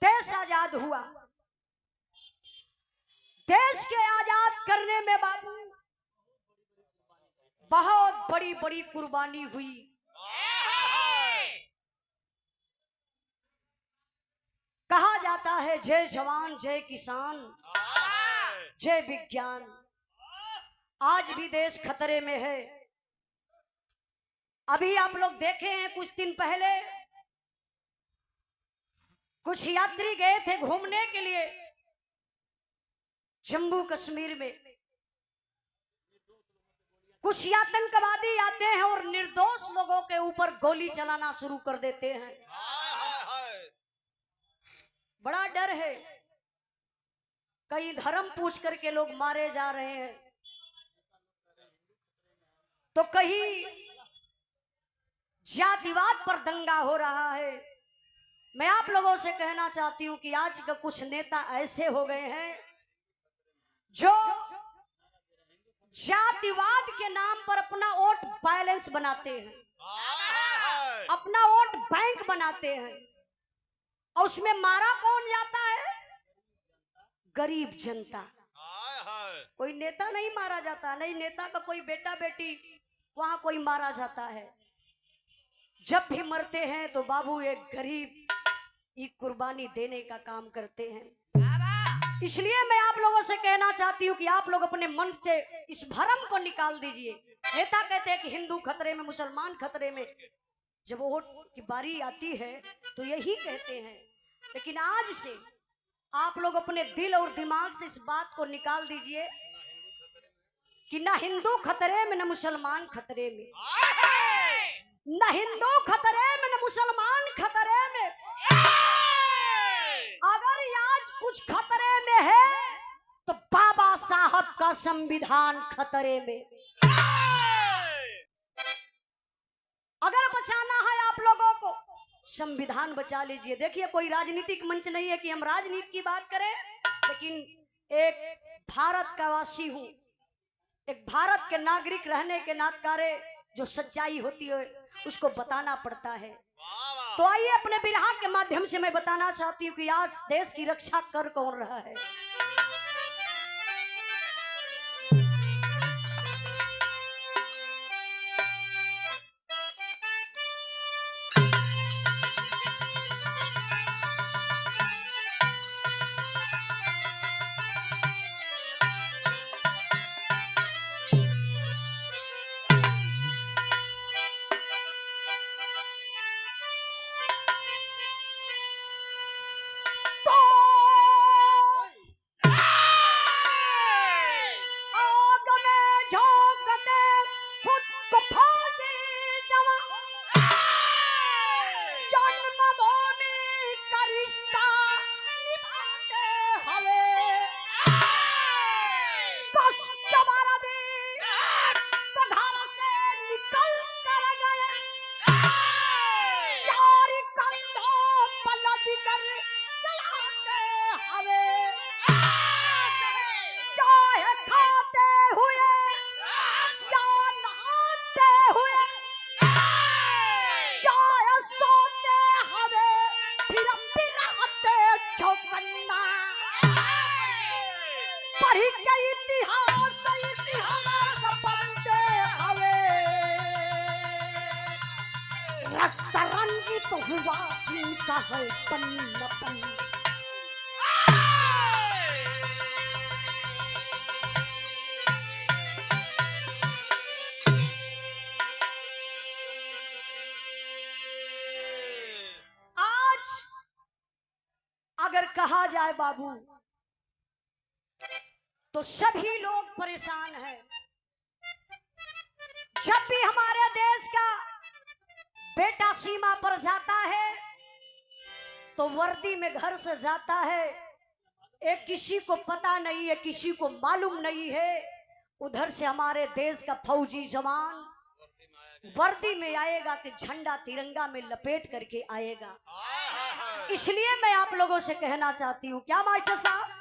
देश आजाद हुआ। देश के आजाद करने में बाबू बहुत बड़ी बड़ी कुर्बानी हुई। कहा जाता है जय जवान जय किसान जय विज्ञान। आज भी देश खतरे में है। अभी आप लोग देखे हैं कुछ दिन पहले कुछ यात्री गए थे घूमने के लिए जम्मू कश्मीर में। कुछ आतंकवादी आते हैं और निर्दोष लोगों के ऊपर गोली चलाना शुरू कर देते हैं। बड़ा डर है। कई धर्म पूछ करके लोग मारे जा रहे हैं, तो कहीं जातिवाद पर दंगा हो रहा है। मैं आप लोगों से कहना चाहती हूं कि आज का कुछ नेता ऐसे हो गए हैं जो जातिवाद के नाम पर अपना वोट बैलेंस बनाते हैं, अपना वोट बैंक बनाते हैं, और उसमें मारा कौन जाता है? गरीब जनता। कोई नेता नहीं मारा जाता, नहीं नेता का कोई बेटा बेटी वहां कोई मारा जाता है। जब भी मरते हैं तो बाबू एक गरीब की कुर्बानी देने का काम करते हैं। इसलिए मैं आप लोगों से कहना चाहती हूँ कि आप लोग अपने मन से इस भ्रम को निकाल दीजिए। नेता कहते हैं कि हिंदू खतरे में, मुसलमान खतरे में। जब वोट की बारी आती है तो यही कहते हैं, लेकिन आज से आप लोग अपने दिल और दिमाग से इस बात को निकाल दीजिए कि ना हिंदू खतरे में, ना मुसलमान खतरे में, ना हिंदू खतरे में, ना मुसलमान खतरे में। अगर आज कुछ खतरे में है तो बाबा साहब का संविधान खतरे में। अगर बचाना है आप लोगों को, संविधान बचा लीजिए। देखिए, कोई राजनीतिक मंच नहीं है कि हम राजनीति की बात करें, लेकिन एक भारत का वासी हूं, एक भारत के नागरिक रहने के नाते जो सच्चाई होती है उसको बताना पड़ता है। तो आइए अपने बिरहा के माध्यम से मैं बताना चाहती हूँ कि आज देश की रक्षा कर कौन रहा है। रंजित हुआ जिनका है पन्नपन। आज अगर कहा जाए बाबू तो सभी लोग परेशान हैं। जब भी हमारे देश का बेटा सीमा पर जाता है तो वर्दी में घर से जाता है। एक किसी को पता नहीं है, किसी को मालूम नहीं है। उधर से हमारे देश का फौजी जवान वर्दी में आएगा कि झंडा तिरंगा में लपेट करके आएगा। इसलिए मैं आप लोगों से कहना चाहती हूँ, क्या मास्टर साहब,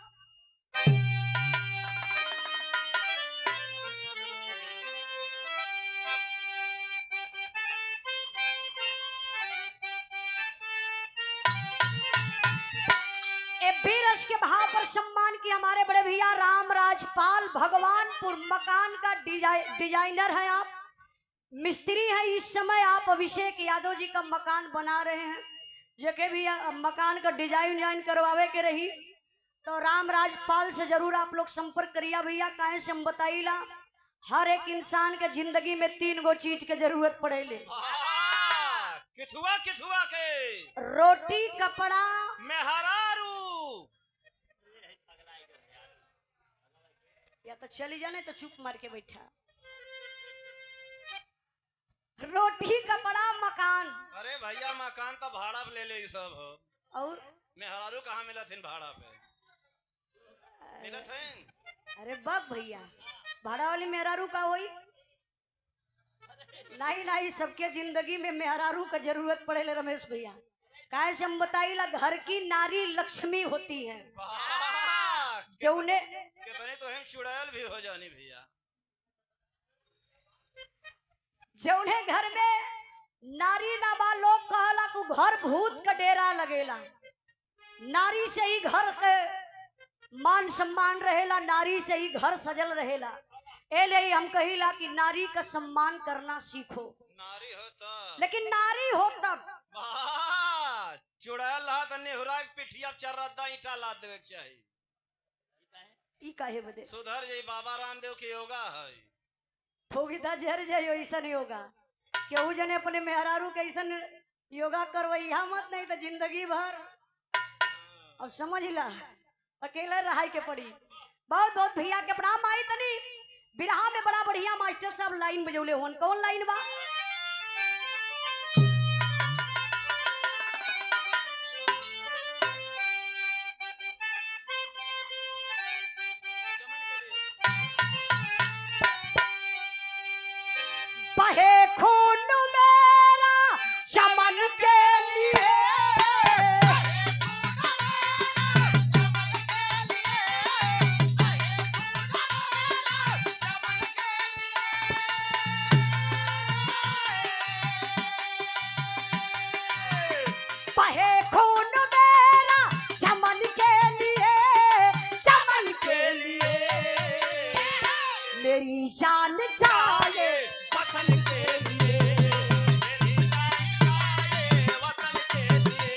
बीरस के भाव पर सम्मान की हमारे बड़े भैया राम राजपाल भगवानपुर मकान का डिजाइनर है आप, मिस्त्री है। इस समय आप अभिषेक यादव जी का मकान बना रहे हैं, जो के भी मकान का डिजाइन करवावे के रही तो राम राजपाल से जरूर आप लोग संपर्क करिए भैया। काहे से हम बताइला, हर एक इंसान के जिंदगी में 3 गो चीज के जरूरत पड़ेले। किथुआ किथुआ के रोटी, कपड़ा, मेहरारू। या तो चली जाने तो चुप मार के बैठा। रोटी, कपड़ा, मकान। अरे भैया मकान तो भाड़ा पे ले ले सब हो। और मेहरारू कहाँ मिला थीन भाड़ा पे? मिला थीन? अरे बाप भैया, भाड़ा वाली मेहरारू का होई? नहीं नहीं, सबके जिंदगी में मेहरारू का जरूरत पड़ेले रमेश भैया। काहे से हम बताइला, घर की नारी लक्ष्मी होती है। जौने कितने तो हम चुड़ैल भी हो जानी भैया। जौने घर में नारी ना बा, लोग कहला तू घर भूत का डेरा लगेला। नारी से ही घर के मान सम्मान रहेला, नारी से ही घर सजल रहेला। एले ही हम कहिला कि नारी का सम्मान करना सीखो। नारी होता, लेकिन नारी हो तब चुड़ैल ला त नेहुरा के पिठिया चरदा ईटा ला देवे के चाहिए। ई काहे बदे? सुधर जाई, बाबा रामदेव के योगा है। ठोगिता झर जाइयो, ऐसा नहीं होगा। केहू जने अपने मेहरारू के ऐसा योगा करवैया मत, नहीं तो जिंदगी भर अब समझ ला अकेले रहाई के पड़ी। बहुत बहुत भैया के प्रणाम। आई तनी बिरहा में बड़ा बढ़िया मास्टर साहब लाइन बजौले होन। कौन लाइन बा? बहे खून मेरा चमन के लिए, बहे खून मेरा चमन के लिए, चमन के लिए मेरी जान जाए वतन के लिए, मेरी जान जाए वतन के लिए,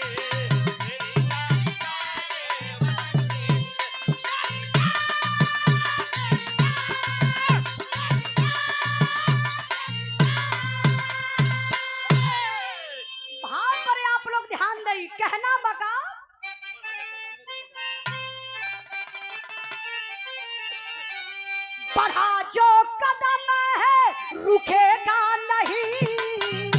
मेरी जान जाए वतन के लिए। भाव पर आप लोग ध्यान दें। कहना बका, बढ़ा जो कदम है रुकेगा नहीं,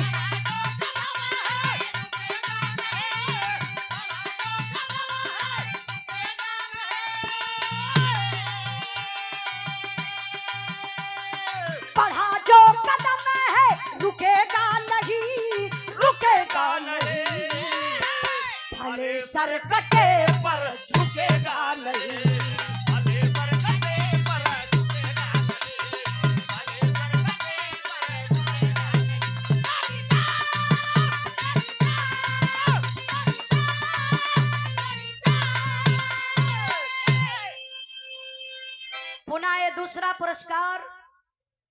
बढ़ा जो कदम है रुकेगा नहीं, रुकेगा नहीं, भले सर कटे पर झुकेगा नहीं, भले सर कटे पर झुकेगा नहीं, भले सर कटे पर झुकेगा नहीं। पुनः ये दूसरा पुरस्कार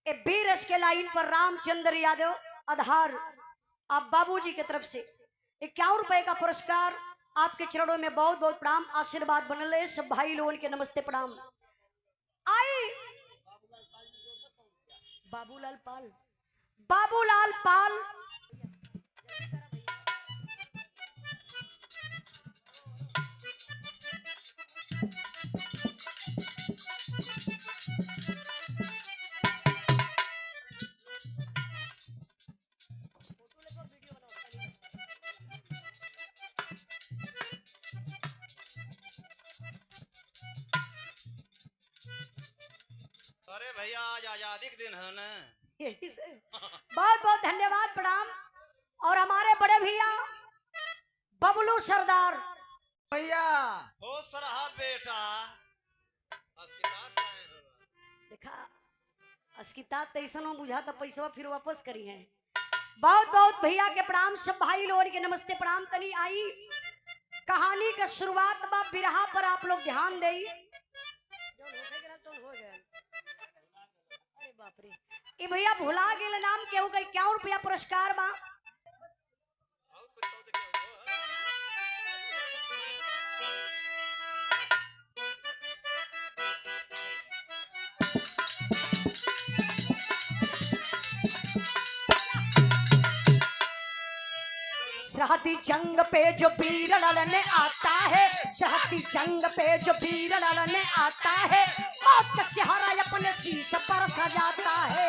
ए बीरस के लाइन पर रामचंद्र यादव आधार आप बाबूजी की तरफ से 51 रुपए का पुरस्कार आपके चरणों में बहुत बहुत प्रणाम, आशीर्वाद बनल है। सब भाई लोगों के नमस्ते प्रणाम। आई बाबूलाल पाल, बाबूलाल पाल अरे भैया आज आजादी के दिन है ना, यही से बहुत बहुत धन्यवाद प्रणाम। और हमारे बड़े भैया बबलू सरदार भैया खुश रहा बेटा। अस्किताब काहे हो? देखा अस्किताब तैसन हो बुझा तो पैसा फिर वापस करी है। बहुत बहुत भैया के प्रणाम, सब भाई लोगों के नमस्ते प्रणाम। तनी आई कहानी का शुरुआत बा बिरहा पर आप लोग ध्यान देई। अरे बाप रे, ई भैया भुला गेल नाम केहू के 51 रुपया पुरस्कार बा। सरहदी जंग पे जो वीर लड़ने आता है, सरहदी जंग पे जो वीर लड़ने आता है, मौत का सहारा अपने शीश पर सजाता है।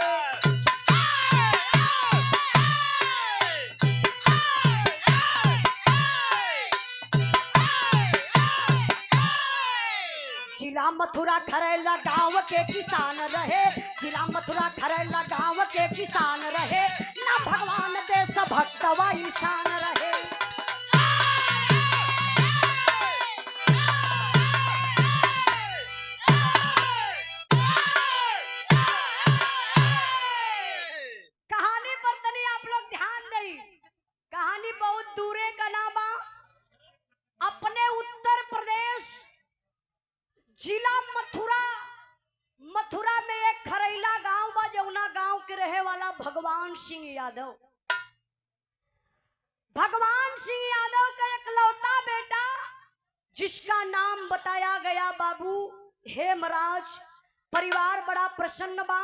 जिला मथुरा खरैला गांव के किसान रहे, जिला मथुरा खरैला गांव के किसान रहे, ना भगवान देश भक्त व इंसान रहे। कहानी पर तनी आप लोग ध्यान दें। कहानी बहुत दूरे का नामा अपने उत्तर प्रदेश जिला मथुरा, मथुरा में एक खरैला गांव बा, जौना गांव के रहे वाला भगवान सिंह यादव। भगवान सिंह यादव का इकलौता बेटा, जिसका नाम बताया गया बाबू हेमराज। परिवार बड़ा प्रसन्न बा,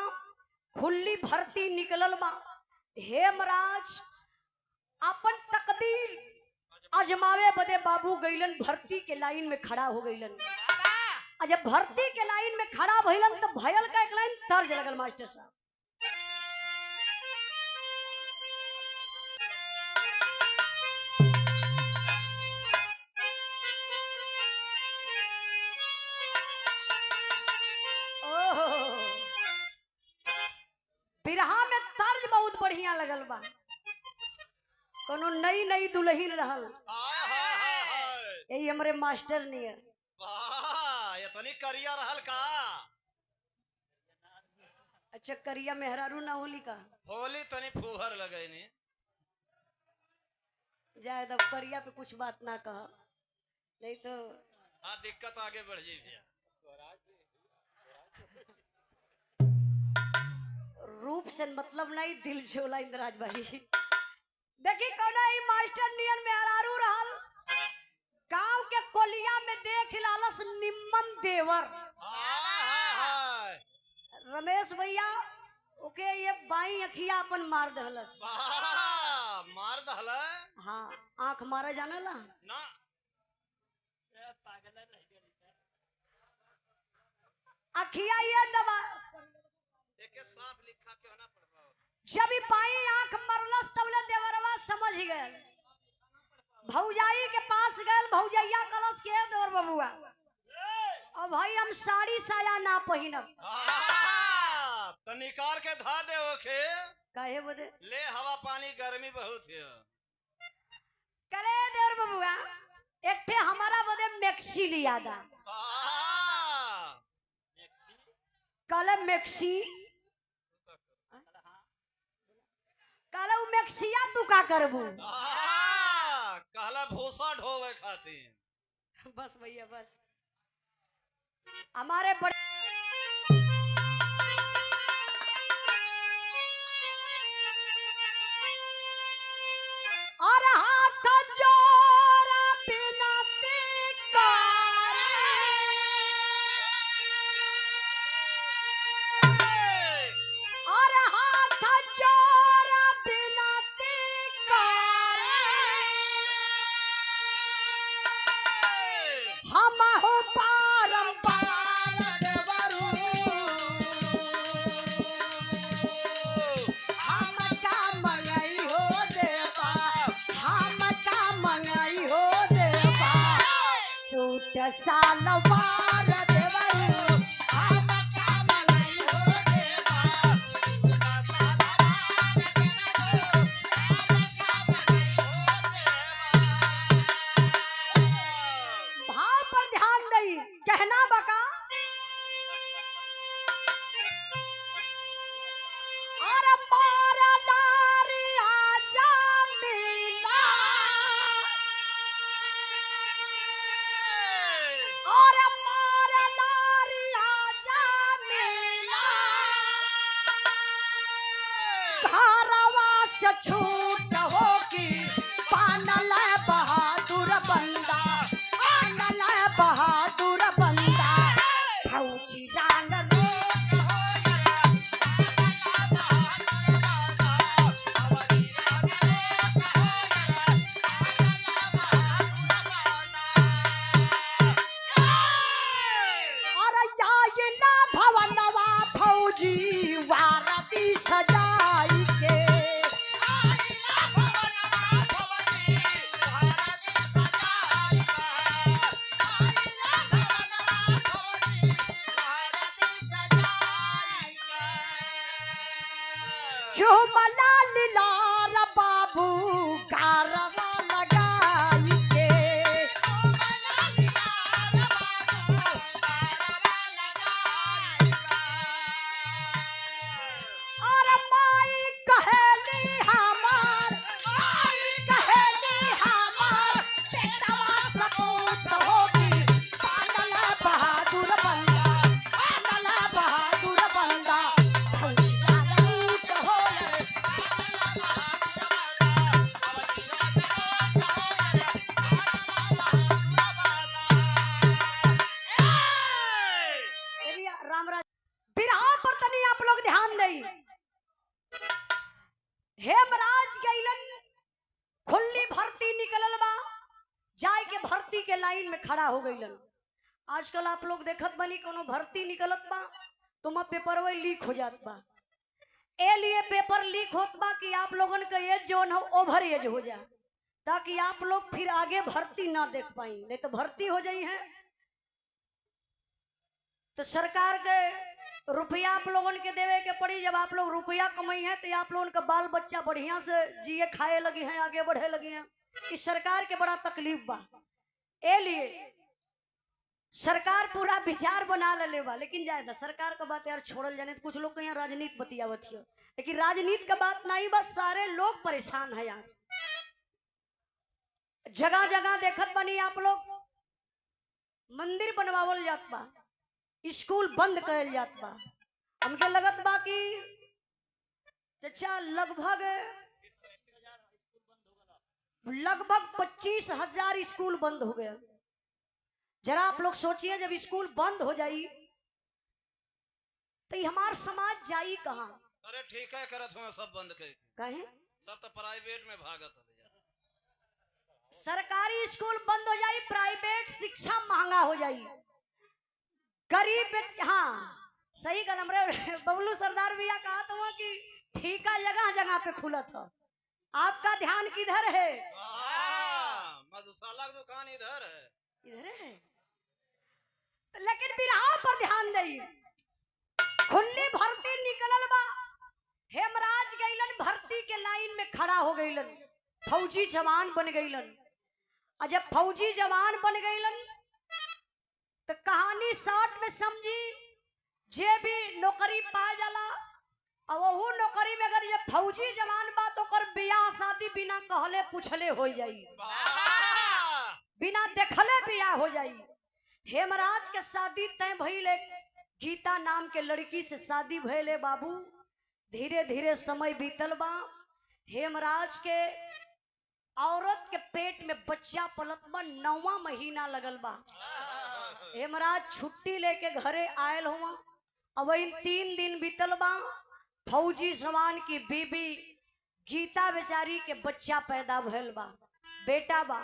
खुली भर्ती निकलल बा। हेमराज अपन तकदीर आजमावे बदे बाबू गईलन, भर्ती के लाइन में खड़ा हो गईलन। जब भर्ती के लाइन में खड़ा भइलन तो भयल का एक लाइन तर्ज लगल मास्टर साहब। बिरहा में तर्ज बहुत बढ़िया लगल बा, कोनो नई नई दुल्हन रहल। यही हमरे मास्टर नियर इतनी करिया रहल का। अच्छा करिया मेहरारू ना होली का, होली तनी फूहर लगैनी। जाए तब करिया पे कुछ बात ना कह, नहीं तो हाँ दिक्कत आगे बढ़ जाई भैया। रूप से मतलब नहीं, दिल से होला इंद्राज भाई। देखी कौन है मास्टर नियर मेहरारू रहल, गांव के कोलिया में देख लालस निम्मन देवर। रमेश भैया ओके ये बाई अखिया अपन मार दहलस। मार दहल? हाँ, आंख मारा जाने ला ना। अखिया ये दबा एके साफ लिखा क्यों ना पढ़वाओ। जब ही बाई आंख मरलस तबले देवरवा समझ गए, भौजाई के पास गए। भौजैया कलश के देवर बबुआ, और भाई हम साड़ी साया ना पहिनब। तो निकाल के धा दे ओखे। काहे बदे? ले हवा पानी गर्मी बहुत है। करे देवर बबुआ एक ठे हमारा बदे मैक्सी लिया दा। कल मैक्सी, कल मैक्सिया तू का करबू? कहला भूसा ढोवे खातिर। बस भैया बस, हमारे बड़े और हाथ जोड़ा बिनती करे, और हाथ जोड़ा बिनती करे, हम हो पारंपार देवरू, हम का मंगई हो देवा, हम का मंगई हो देवा, सूट सालवार देवरू, हम का मंगई हो देवा, सूट सालवार देवरू, हम का मंगई हो देवा। भाव पर ध्यान दई, कहना बका और मार नारी आजा मिला, से छूट होगी पानल बहादुर बंदा, पानल बहादुर बंदा फौजी डांग और जाइला भवनवा फौजी वारती सजाई के। चुमला लीलार बाबू कारवा लगाई के। और माई कहेली हमार, माई कहेली हमार बेटवा सपूत होगी पानल बहादुर बंदा, पानल बहादुर बंदा फौजी डांग हो रामराज। बिरहा पर तनी आप लोग ध्यान देई। हेमराज गइलन, खुली भर्ती निकलल बा, जाय के भर्ती के लाइन में खड़ा हो गइलन। आजकल आप लोग देखत बनी कोनो भर्ती निकलत बा तो पेपर वही लीक हो जात बा। ए लिए पेपर लीक होत बा कि आप लोगन का एज जोन हो ओवर एज हो जा, ताकि आप लोग फिर आगे भर्ती ना देख पाई, नहीं तो भर्ती हो जाई है तो सरकार के रुपया आप लोगन के देवे के पड़ी। जब आप लोग रुपया कमाई है तो आप लोगन का बाल बच्चा बढ़िया से जिए खाए लगे हैं, आगे बढ़े लगे हैं। इस सरकार के बड़ा तकलीफ बा, ए लिए सरकार पूरा विचार बना ले बा। लेकिन जायदा सरकार का बात यार छोड़ल जाने, तो कुछ लोग यहाँ राजनीति बतियावत हो, लेकिन राजनीति का बात नहीं, बस सारे लोग परेशान है। आज जगह जगह देखत बनी आप लोग मंदिर बनवावल जात बा, स्कूल बंद कर जात बा। हमके लगत बा कि चचा लगभग 25,000 स्कूल बंद हो गया। जरा आप लोग सोचिए, जब स्कूल बंद हो जाई तो हमार समाज जाई कहाँ? अरे ठीक है, करत हो सब बंद कर, कहे सब तो प्राइवेट में भागत है। सरकारी स्कूल बंद हो जाई, प्राइवेट शिक्षा महंगा हो जाई, गरीब। हाँ सही कल हमरे बबलू सरदार भैया कहा था कि ठीका जगह जगह पे खुला था। आपका ध्यान किधर है? मधुशाला की दुकान इधर है, इधर है। लेकिन बिरहा पर ध्यान दई, खुली भर्ती निकलल बा। हेमराज गइलन, भर्ती के लाइन में खड़ा हो गइलन, फौजी जवान बन गइलन। और जब फौजी जवान बन गइलन तो कहानी शॉर्ट में समझी, जे भी नौकरी पा जाला और वहू नौकरी में अगर ये फौजी जवान बा तो कर बियाह शादी बिना कहले पूछले हो जाई, बिना देखले बियाह हो जाई। हेमराज के शादी तय भइले, गीता नाम के लड़की से शादी भइले बाबू। धीरे धीरे समय बीतल बा, हेमराज के औरत के पेट में बच्चा पलत बा, 9वां महीना लगल बा। हेमराज छुट्टी लेके घरे आयल हुआ। अब इन 3 दिन बीतल बा, फौजी जवान की बीबी गीता बेचारी के बच्चा पैदा भइल बा, बेटा बा।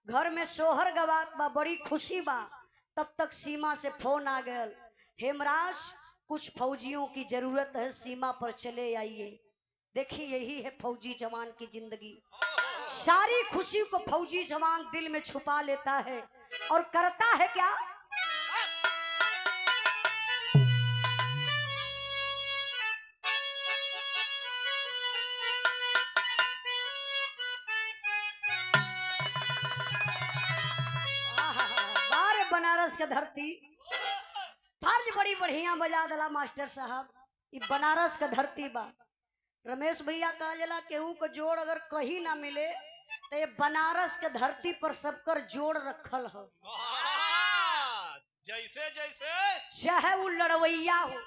घर में सोहर गवात बा, बड़ी खुशी बा। तब तक सीमा से फोन आ गया, हेमराज कुछ फौजियों की जरूरत है, सीमा पर चले आइए। देखिए यही है फौजी जवान की जिंदगी। सारी खुशी को फौजी जवान दिल में छुपा लेता है और करता है क्या? बारे बनारस का धरती, फर्ज बड़ी बढ़िया बजा दला मास्टर साहब। ये बनारस का धरती बा। रमेश भैया कहा जला केहू को जोड़ अगर कहीं ना मिले तो ये बनारस के धरती पर सबकर जोड़ रखल हो। जैसे जैसे चाहे वो लड़वैया हो,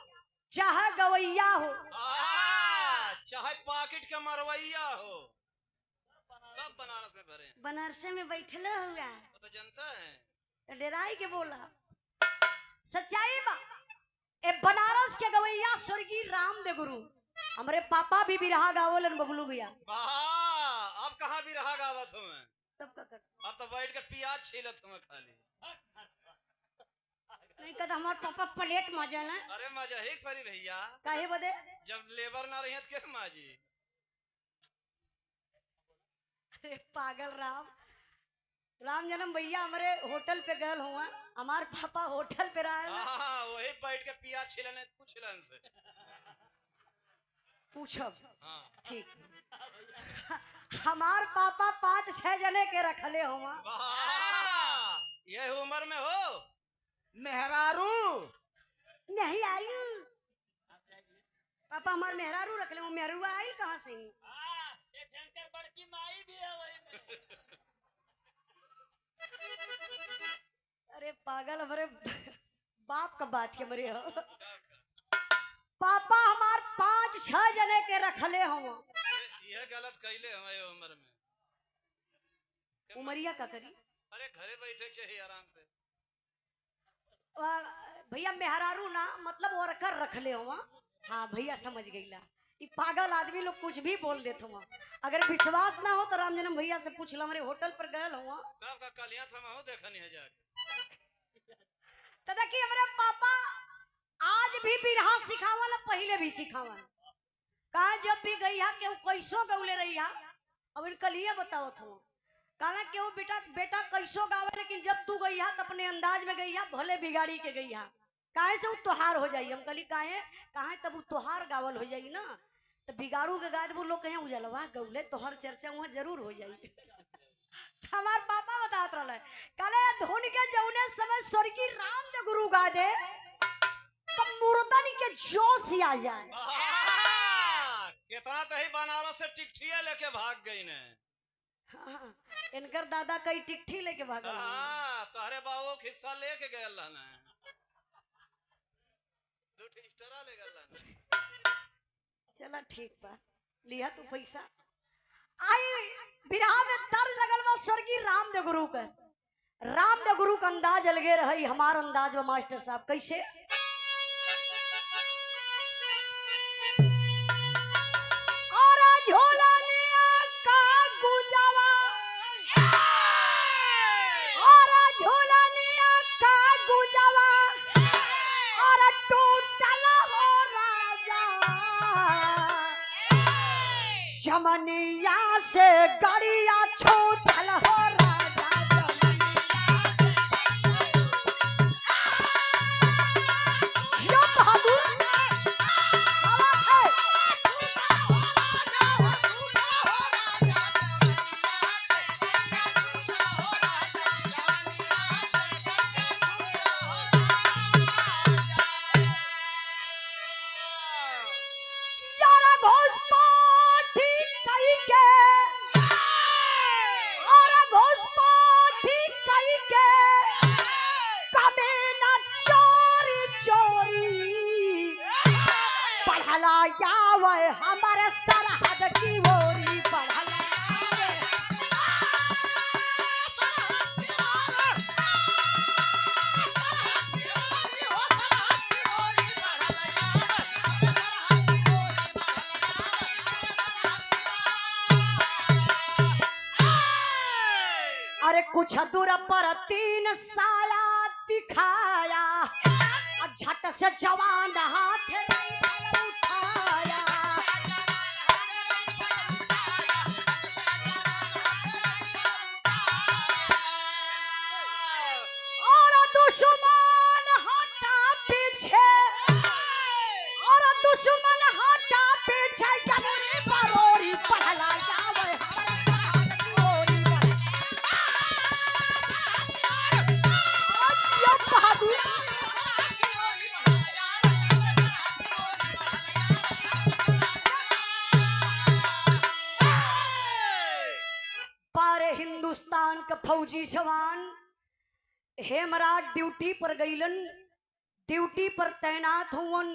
चाहे गवैया हो, चाहे पॉकेट का मरवैया हो, सब बनारस में भरे हैं। बनारसे में बैठल हुआ वो तो जनता है। तो डराई के बोला सच्चाई बा। ए बनारस के गवैया स्वर्गीय रामदेव गुरु हमरे पापा भी बिरहा गावलन बबलू भैया। वाह, अब कहाँ भी रहा गावत हूँ मैं। तब का कर अब तो बैठ के प्याज छीलत हूँ मैं खाली। नहीं कहता हमार पापा प्लेट माजा ना। अरे मजा ही परी भैया, काहे बदे जब लेबर ना रही तो क्या माजी। अरे पागल राम जन्म भैया हमारे होटल पे गल हुआ। हमार पापा होटल पे रहा हाँ, वही बैठ के प्याज छिलने पूछलन से पूछब। हाँ। ठीक हमार पापा 5-6 जने के रखले हुआ। वाह, ये उम्र में हो मेहरारू नहीं आई पापा हमार मेहरारू रखले हो। मेहरू आई कहाँ से बड़की माई भी है वही में। अरे पागल हमारे बाप का बात है मरे हो। पापा हमार 5-6 जने के रखले हुआ। ये गलत कैले हमारे उम्र में। उमरिया का करी अरे घरे बैठे चाहिए आराम से। भैया मेहरारू ना मतलब वर्कर रखले हुआ। हाँ भैया समझ गईला। ये पागल आदमी लोग कुछ भी बोल देते हुआ। अगर विश्वास ना हो तो राम जन्म भैया से पूछ लो। हमारे होटल पर गए हुआ तब का कलियां थमा देखनी है जाके। तो देखिए हमारे पापा आज भी बिरहा सिखावल पहले भी सिखावल। कहा जब भी गैया केहू कैसो गौले रहिया। अब इनका लिए बताओ थो कहा केहू बेटा कैसो गावे लेकिन जब तू गैया तो अपने अंदाज में गैया भले बिगाड़ी के गैया। काहे से वो त्योहार हो जाई। हम कहली काहे तब वो त्योहार गावल हो जाई ना। तो बिगाड़ू के गाद वो लोग कहे उजलवा गौले तोहर चर्चा वहाँ जरूर हो जाई। हमार पापा बतात रहा कले धुन के जौने समय स्वर्गीय रामदेव गुरु गा दे तब मुर्दन के जोश आ जाए। कितना तो ही बनारस से टिकठिया लेके भाग गई ने। हाँ, इनकर दादा कई टिकठी लेके भागा। हाँ, तारे बाबू हिस्सा लेके गए अल्लाह ने। ले गए। चला ठीक बा लिया तू पैसा। आई बिरहा में तर्ज लगल बा स्वर्गीय रामदेव गुरु का। रामदेव गुरु का अंदाज अलगे रही हमार अंदाज बा मास्टर साहब कैसे। और झोलनिया का गुजवा और झोलनिया का गुजवा और टूटल हो राजा जमनिया से गड़िया छूटल हो राजा जिया बहादुर यारा घोषपाठी कई के और घोषपाठी कई के कभी न चोरी चोरी पढ़ला जावे हमारे सरहद की ओरी पढ़ला अरे कुछ दूर पर 3 साया दिखाया और झट से जवान हाथ उठाया और दुश्मन हटा पीछे और दुश्मन हटा पीछे जमुनी परोरी पढ़ला जावे पारे हिंदुस्तान का फौजी जवान हेमराज ड्यूटी पर गईलन। ड्यूटी पर तैनात हुवन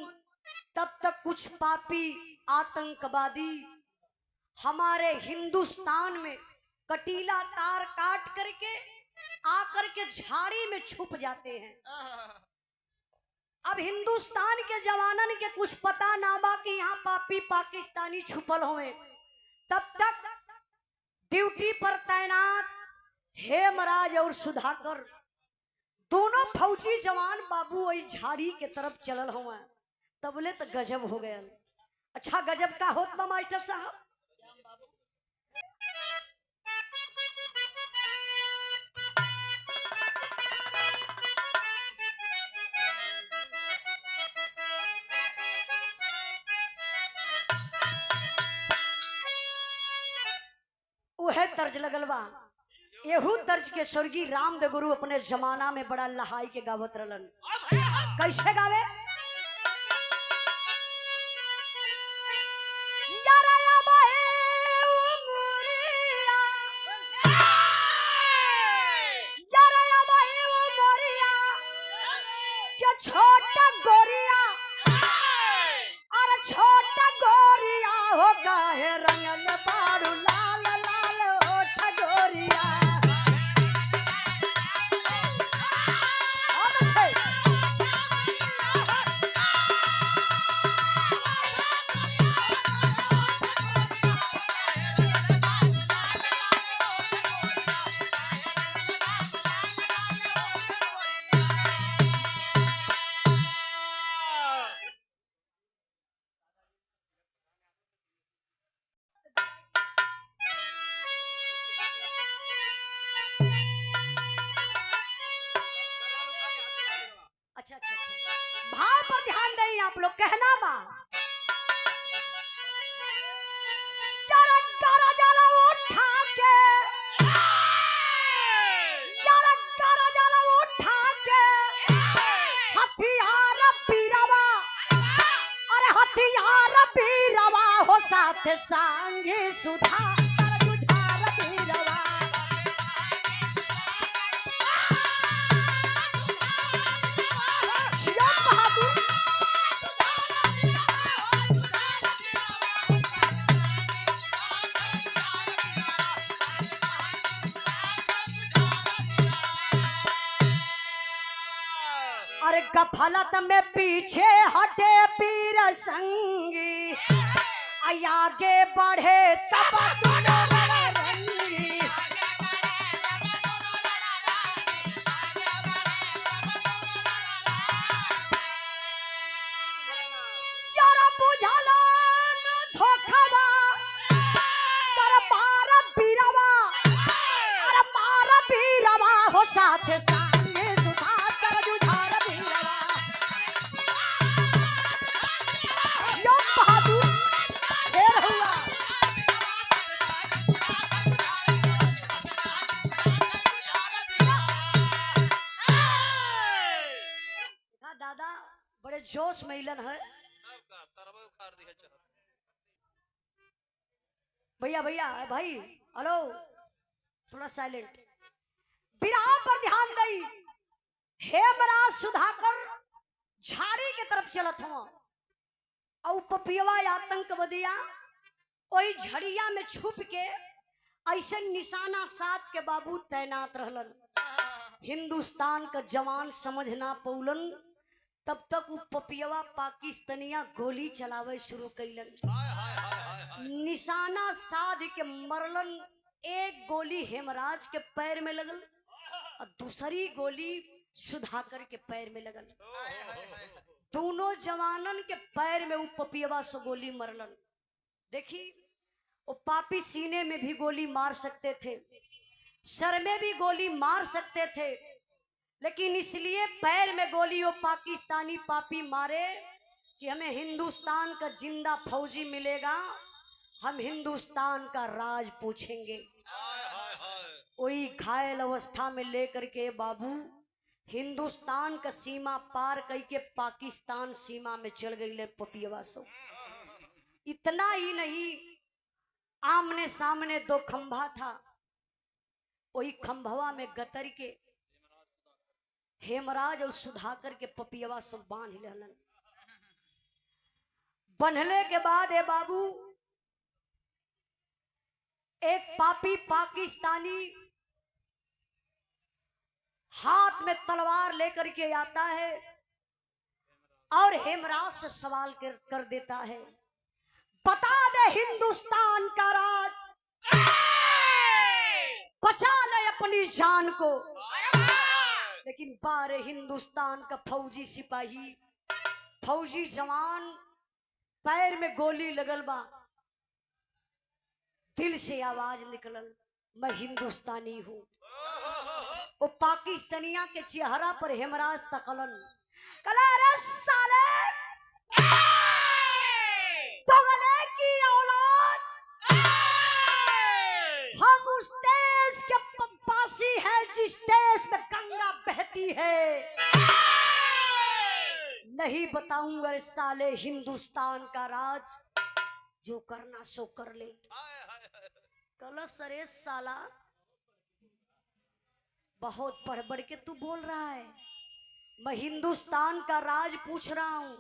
तब तक कुछ पापी आतंकवादी हमारे हिंदुस्तान में कटीला तार काट करके आकर के झाड़ी में छुप जाते हैं। अब हिंदुस्तान के जवानन के कुछ पता ना बा कि यहाँ पापी पाकिस्तानी छुपल हुए। तब तक ड्यूटी पर तैनात हेमराज और सुधाकर दोनों फौजी जवान बाबू वही झाड़ी के तरफ चलल हुआ। तबले तो गजब हो गया। अच्छा गजब का होत बा मास्टर साहब। वह तर्ज लगल बा। एहू तर्ज के स्वर्गीय रामदेव गुरु अपने जमाना में बड़ा लहाई के गावत रहलन। कैसे गावे? छोटा गोरिया अरे छोटा गोरिया हो गाहे रंगल बारू लाल लाल होठ गोरिया। अच्छा अच्छा अच्छा भाव पर ध्यान दें आप लोग। कहना बा जरा गारा जरा उठा के जरा गारा जरा उठा के हथियार बीरवा अरे हथियार बीरवा हो साथ संगे सुधा जुझार बीरवा। अरे गफलत में पीछे हटे पीर संगी आगे बढ़े तब रंगी। जरा बुझला न धोखवा कर मारा बीरवा अरे मारा बीरवा हो साथ संगे सुधा कर जुझार बहादुर फेर हुआ। दादा बड़े जोश मिलन है। भैया भैया भाई हेलो थोड़ा साइलेंट। विराम पर ध्यान दई। हेमराज सुधाकर झाड़ी के तरफ चलत हुआ और पपियवा आतंकवादिया वही झड़िया में छुप के ऐसे निशाना साध के बाबू तैनात रहलन। हिंदुस्तान का जवान समझ ना पौलन। तब तक वो पपियवा पाकिस्तानिया गोली चलावे शुरू कैलन। निशाना साध के मरलन। एक गोली हेमराज के पैर में लगल और दूसरी गोली सुधाकर के पैर में लगल। दोनों जवानन के पैर में वो पपियवा से गोली मरलन। देखी वो पापी सीने में भी गोली मार सकते थे, सर में भी गोली मार सकते थे, लेकिन इसलिए पैर में गोली वो पाकिस्तानी पापी मारे कि हमें हिंदुस्तान का जिंदा फौजी मिलेगा, हम हिंदुस्तान का राज पूछेंगे। वही घायल अवस्था में लेकर के बाबू हिंदुस्तान का सीमा पार करके पाकिस्तान सीमा में चल गई पपियवा सो। इतना ही नहीं, आमने सामने दो खंभा था, वही खंभवा में गतर के हेमराज और सुधाकर के पपियवा सब बांध लेलन। बंधले के बाद है बाबू, एक पापी पाकिस्तानी हाथ में तलवार लेकर के आता है और हेमराज से सवाल कर देता है, बता दे हिंदुस्तान का राज, बचा ले अपनी जान को। लेकिन बारे हिंदुस्तान का फौजी सिपाही, फौजी जवान, पैर में गोली लगल बा, दिल से आवाज निकलल, मैं हिंदुस्तानी हूँ। वो पाकिस्तानिया के चेहरा पर हेमराज तकलन, कला रे साले तगले की औलाद, हम उस देश के पासी है जिस देश में गंगा बहती है। नहीं बताऊंगा रे साले हिंदुस्तान का राज, जो करना सो कर ले। कल सरे साला बहुत बढ़ बढ़ के तू बोल रहा है, मैं हिंदुस्तान का राज पूछ रहा हूं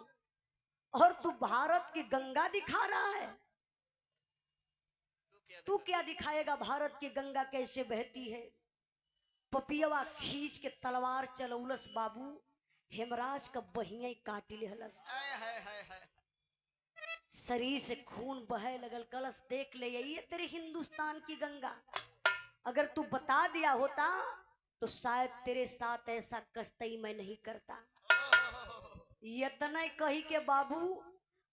और तू भारत की गंगा दिखा रहा है। तू क्या दिखाएगा, भारत की गंगा कैसे बहती है। पपियवा खींच के तलवार चलौलस बाबू, हेमराज का बहिया काट लेहलस, शरीर से खून बहे लगल। कलश देख ले, यही है तेरे हिंदुस्तान की गंगा। अगर तू बता दिया होता तो शायद तेरे साथ ऐसा कस्तई मैं नहीं करता। इतना कही के बाबू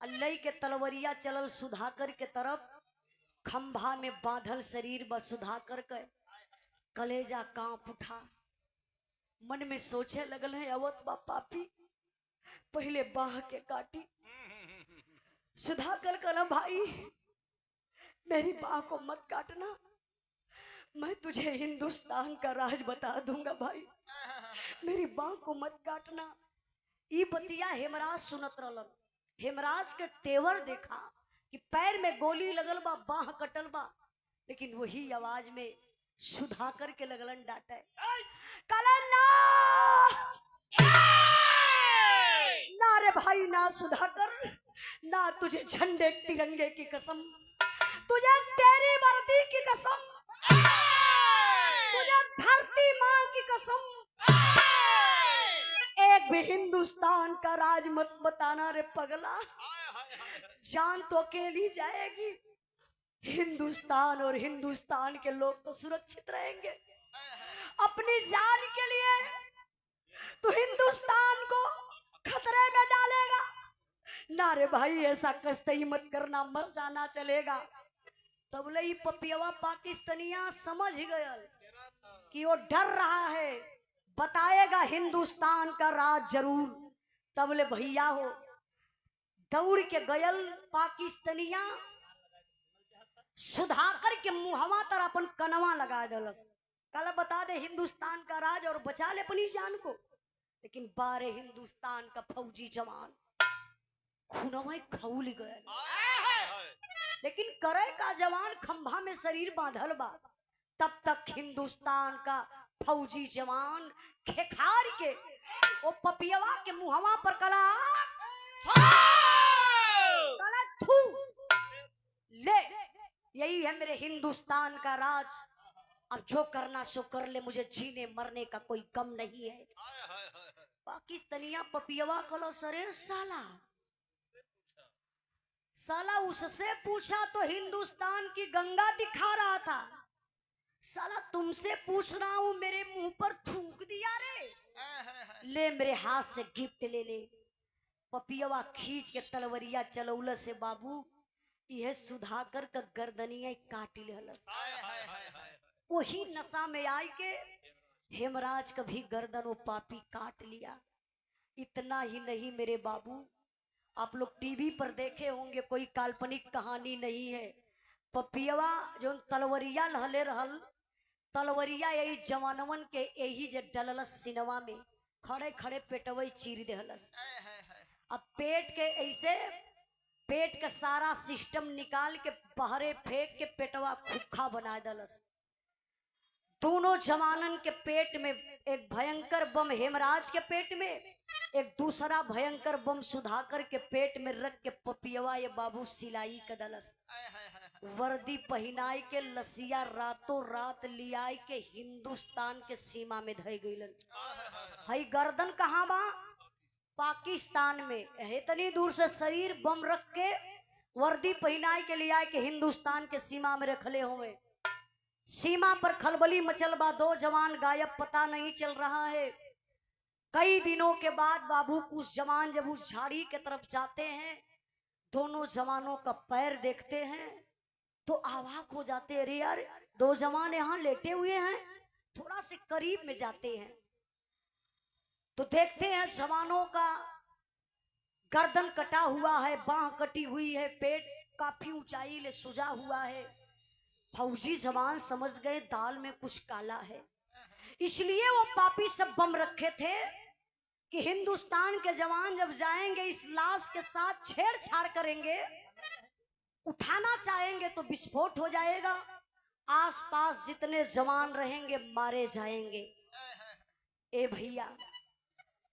अल्लाह के तलवरिया चलल सुधाकर के तरफ, खंभा में बांधल शरीर ब सुधाकर के कलेजा कांप उठा। मन में सोचे लगल है, अवत बा पापी, पहले बाह के काटी। सुधाकर कला भाई मेरी बाह को मत काटना, मैं तुझे हिंदुस्तान का राज बता दूंगा भाई, मेरी बाह को मत काटना। ई बतिया हेमराज सुनत रहलन। हेमराज के तेवर देखा कि पैर में गोली लगल बा, बाह कटल बा, लेकिन वही आवाज में सुधाकर के लगलन डांटे, कला ना ना रे भाई ना सुधाकर, ना तुझे झंडे तिरंगे की कसम, तुझे तेरी वर्दी की कसम, तुझे धरती मां की कसम, एक भी हिंदुस्तान का राज मत बताना रे पगला, जान तो अकेली जाएगी। हिंदुस्तान और हिंदुस्तान के लोग तो सुरक्षित रहेंगे। अपनी जान के लिए तो हिंदुस्तान को खतरे में डालेगा। ना रे भाई ऐसा कष्ट मत करना, मर जाना चलेगा। तबले ही पपियवा पाकिस्तानिया समझ गया कि वो डर रहा है, बताएगा हिंदुस्तान का राज जरूर। तबले भैया हो दौड़ के गयल पाकिस्तानिया, सुधाकर के मुहवा तर अपन कनवा लगा दलस, कल बता दे हिंदुस्तान का राज और बचा ले अपनी जान को। लेकिन बारे हिंदुस्तान का फौजी जवान खूनवा खौल गए, लेकिन करे का जवान खंभा में शरीर बांधल बा। तब तक हिंदुस्तान का फौजी जवान खेखार के वो पपियवा के मुहवा पर कला थू ले, यही है मेरे हिंदुस्तान का राज, अब जो करना सो कर ले, मुझे जीने मरने का कोई गम नहीं है। पाकिस्तानिया पपियवा कलो सरे साला, साला उससे पूछा तो हिंदुस्तान की गंगा दिखा रहा था, साला तुमसे पूछ रहा हूं मेरे मुंह पर थूक दिया रे, ले मेरे हाथ से गिफ्ट ले ले। पपियवा खींच के तलवरिया चलौल से बाबू यह सुधाकर का गर्दनिया काट ले। वही नशा में आई के हेमराज का भी गर्दन वो पापी काट लिया। इतना ही नहीं मेरे बाबू, आप लोग टीवी पर देखे होंगे, कोई काल्पनिक कहानी नहीं है। पपियवा जो तलवरिया लहले रहल, तलवरिया यही जवानवन के यही जे डललस सिनवा में, खड़े खड़े पेटवई चीर देहलस। अब पेट के ऐसे पेट का सारा सिस्टम निकाल के बहरे फेंक के पेटवा खुखा बना दलस। दोनों जवानन के पेट में एक भयंकर बम हेमराज के पेट में एक दूसरा भयंकर बम सुधाकर के पेट में रख के पपियवा ये बाबू सिलाई कदलस, वर्दी पहनाई के लसिया रातों रात लियाई के हिंदुस्तान के सीमा में धई गईलन। हई गर्दन कहाँ बा? पाकिस्तान में। इतनी दूर से शरीर बम रख के वर्दी पहनाई के लियाई के हिंदुस्तान के सीमा में रखले हुए। सीमा पर खलबली मचल बा, 2 जवान गायब, पता नहीं चल रहा है। कई दिनों के बाद बाबू कुछ जवान जब उस झाड़ी के तरफ जाते हैं, दोनों जवानों का पैर देखते हैं तो अवाक हो जाते हैं, अरे यार 2 जवान यहाँ लेटे हुए हैं। थोड़ा से करीब में जाते हैं तो देखते हैं जवानों का गर्दन कटा हुआ है, बाह कटी हुई है, पेट काफी ऊंचाई ले सुजा हुआ है। फौजी जवान समझ गए दाल में कुछ काला है, इसलिए वो पापी सब बम रखे थे कि हिंदुस्तान के जवान जब जाएंगे इस लाश के साथ छेड़छाड़ करेंगे, उठाना चाहेंगे तो विस्फोट हो जाएगा, आसपास जितने जवान रहेंगे मारे जाएंगे। ए भैया,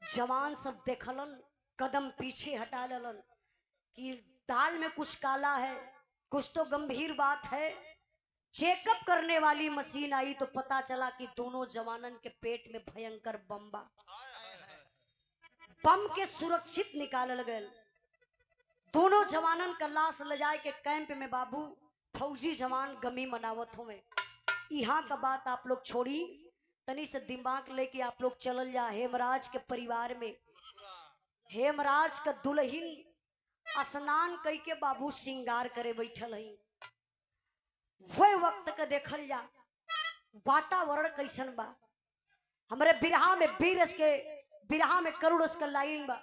जवान सब देखलन, कदम पीछे हटा लेलन कि दाल में कुछ काला है, कुछ तो गंभीर बात है। चेकअप करने वाली मशीन आई तो पता चला कि दोनों जवानन के पेट में भयंकर बम बा। बम के सुरक्षित निकालल गए। दोनों जवानन का लाश ले जाए के कैंप में बाबू फौजी जवान गमी मनावत हुए। यहाँ का बात आप लोग छोड़ी, तनी से दिमाग लेके आप लोग चलल जा हेमराज के परिवार में। हेमराज का दुल्हन स्नान कई के बाबू श्रृंगार करे बैठल है। वह वक्त का देखल जा वातावरण कैसन बा। हमारे बिरहा में बिरहा में करुणस का लाइन बा,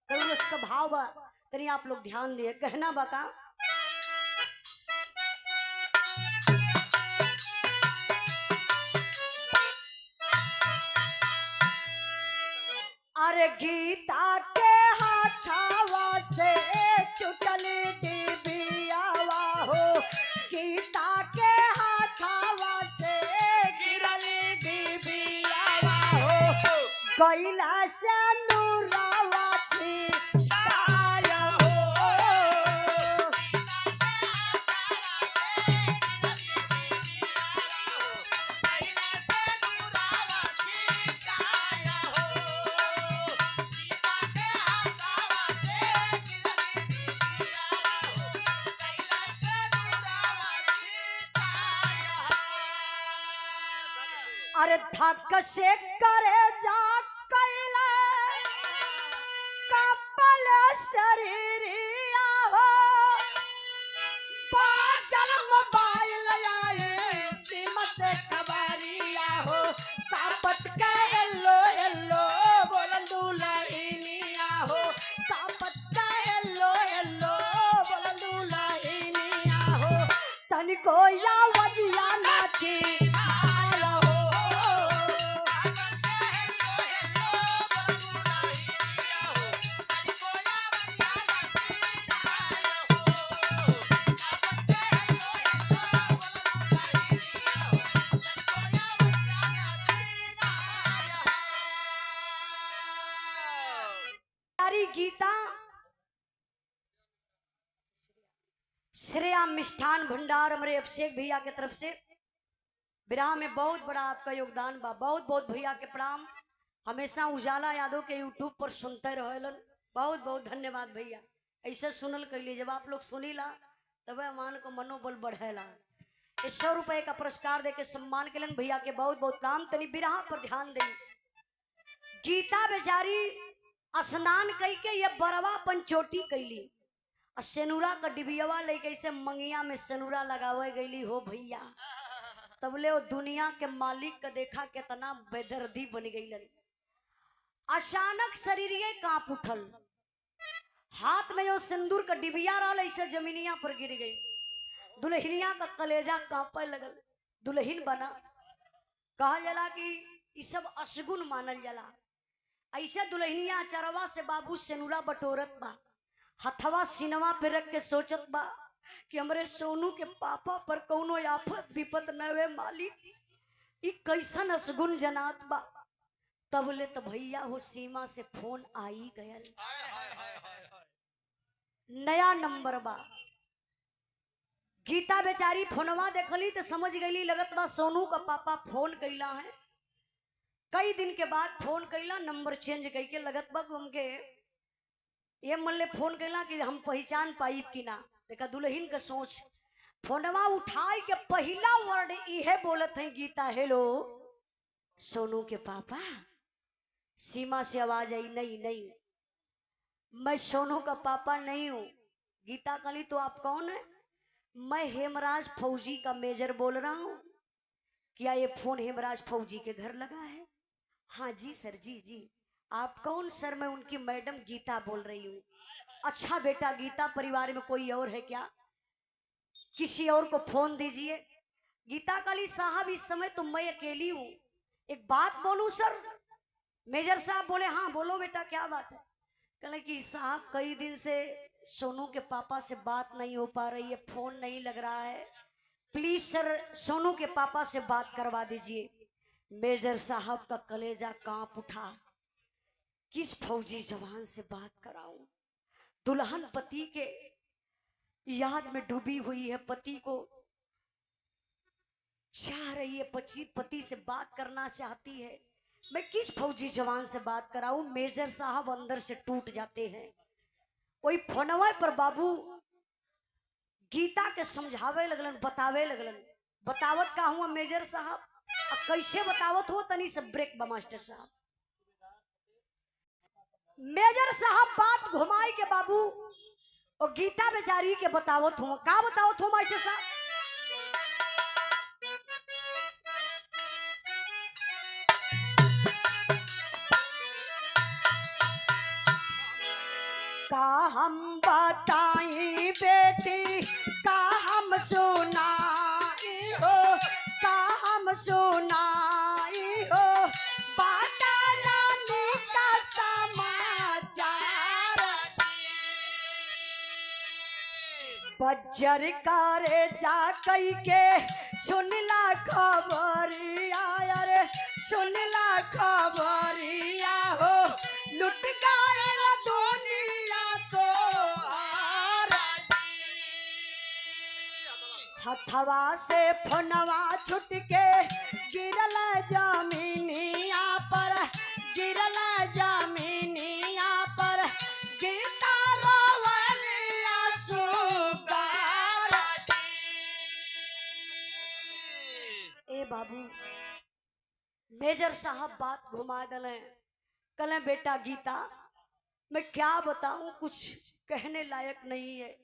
करुणस का भाव बा, तनी आप लोग ध्यान दिए। कहना बा का, अरे गीता के हाथावा से चुटल डिबियावा हो, गीता के हाथावा से गिरल डिबियावा हो, गैला से नूरावा छिपाया हो। अरे धक से करे जा कैला कपल शरीरिया हो, बाजल मोबाइल आए सीमत खबरिया हो, कापत के हेलो हेलो बोलन दुल्हनिया हो, कापत के हेलो हेलो बोलन दुल्हनिया हो, तनिको या वजिया नाची गीता श्रेया मिष्ठान भंडार हमारे अभिषेक भैया के तरफ से विराह में बहुत बड़ा आपका योगदान बा। बहुत बहुत भैया के प्रणाम। हमेशा उजाला यादव के यूट्यूब पर सुनते रहेलन। बहुत बहुत धन्यवाद भैया। ऐसे सुनल कैली, जब आप लोग सुनीला तब मान को मनोबल बढ़ेला। 100 रुपए का पुरस्कार देके सम्मान के लिए भैया के बहुत बहुत प्रणाम। तनी विराह पर ध्यान दें। गीता बेचारी स्नान कई के ये बरवा पंचोटी कैली, सेनुरा का डिबियावा ले कैसे मंगिया में सेनुरा लगावे गईली हो भैया। तबले वो दुनिया के मालिक का देखा कितना बेदर्दी बन गई। अचानक शरीर कांप उठल, हाथ में जो सिंदूर का डिबिया रहा ऐसे जमीनिया पर गिर गई। दुल्हनिया का कलेजा कांपे लगल। दुल्हन बना कहा जला कि ये सब अशगुन मानल जला। ऐसे दुल्हनिया चरवा से बाबू सेनुरा बटोरत बा, हथवा सिनवा पे रख के सोचत बा कि हमरे सोनू के पापा पर कौनो आफत विपत न वे मालिक। ई कैसन असगुन जनात बा। तबले तो भैया हो सीमा से फोन आई गयल, नया नंबर बा। गीता बेचारी फोनवा देखली तो समझ गई, लगत बा सोनू का पापा फोन कैला है। कई दिन के बाद फोन कैला, नंबर चेंज करके लगत बा हमके ये मन ले फोन कैला कि हम पहचान पाई कि ना। देखा दुल्हन के सोच, फोनवा उठाई के पहला वर्ड इहे बोलत है गीता, हेलो सोनू के पापा। सीमा से आवाज आई, नहीं नहीं मैं सोनू का पापा नहीं हूँ। गीता कली तो आप कौन है? मैं हेमराज फौजी का मेजर बोल रहा हूँ। क्या ये फोन हेमराज फौजी के घर लगा है? हाँ जी सर, जी। आप कौन? सर मैं उनकी मैडम गीता बोल रही हूँ। अच्छा बेटा गीता, परिवार में कोई और है क्या? किसी और को फोन दीजिए। गीता काली साहब इस समय तो मैं अकेली हूँ, एक बात बोलूं सर? मेजर साहब बोले हाँ बोलो बेटा क्या बात है? कहले कि साहब कई दिन से सोनू के पापा से बात नहीं हो पा रही है, फोन नहीं लग रहा है, प्लीज सर सोनू के पापा से बात करवा दीजिए। मेजर साहब का कलेजा कांप उठा, किस फौजी जवान से बात कराऊं? दुल्हन पति के याद में डूबी हुई है, पति को चाह रही है, पति से बात करना चाहती है, मैं किस फौजी जवान से बात कराऊं? मेजर साहब अंदर से टूट जाते हैं। वही फोनवा पर बाबू गीता के समझावे लगलन, बतावे लगलन। बतावत का हुआ मेजर साहब, अब कैसे बतावत हो तनी से ब्रेक बा मास्टर साहब। मेजर साहब बात घुमाई के बाबू और गीता बेचारी के बतावत हो। का बतावत हो मास्टर साहब? का हम बताई बेटी, का हम सुनाई हो, का हम सुनाई हो, बाटा लाने का समाचार। बज्जर करे जा कई के सुनला खबरिया, अरे सुनला खबरिया हो, लुट गए दुनिया तो हथवा से फोनवा छुट के गिरल जमीनिया पर, गिरल जमीनिया पर, गीता रोवलिया सुगार। ए बाबू मेजर साहब बात घुमा दले, कल बेटा गीता मैं क्या बताऊं, कुछ कहने लायक नहीं है।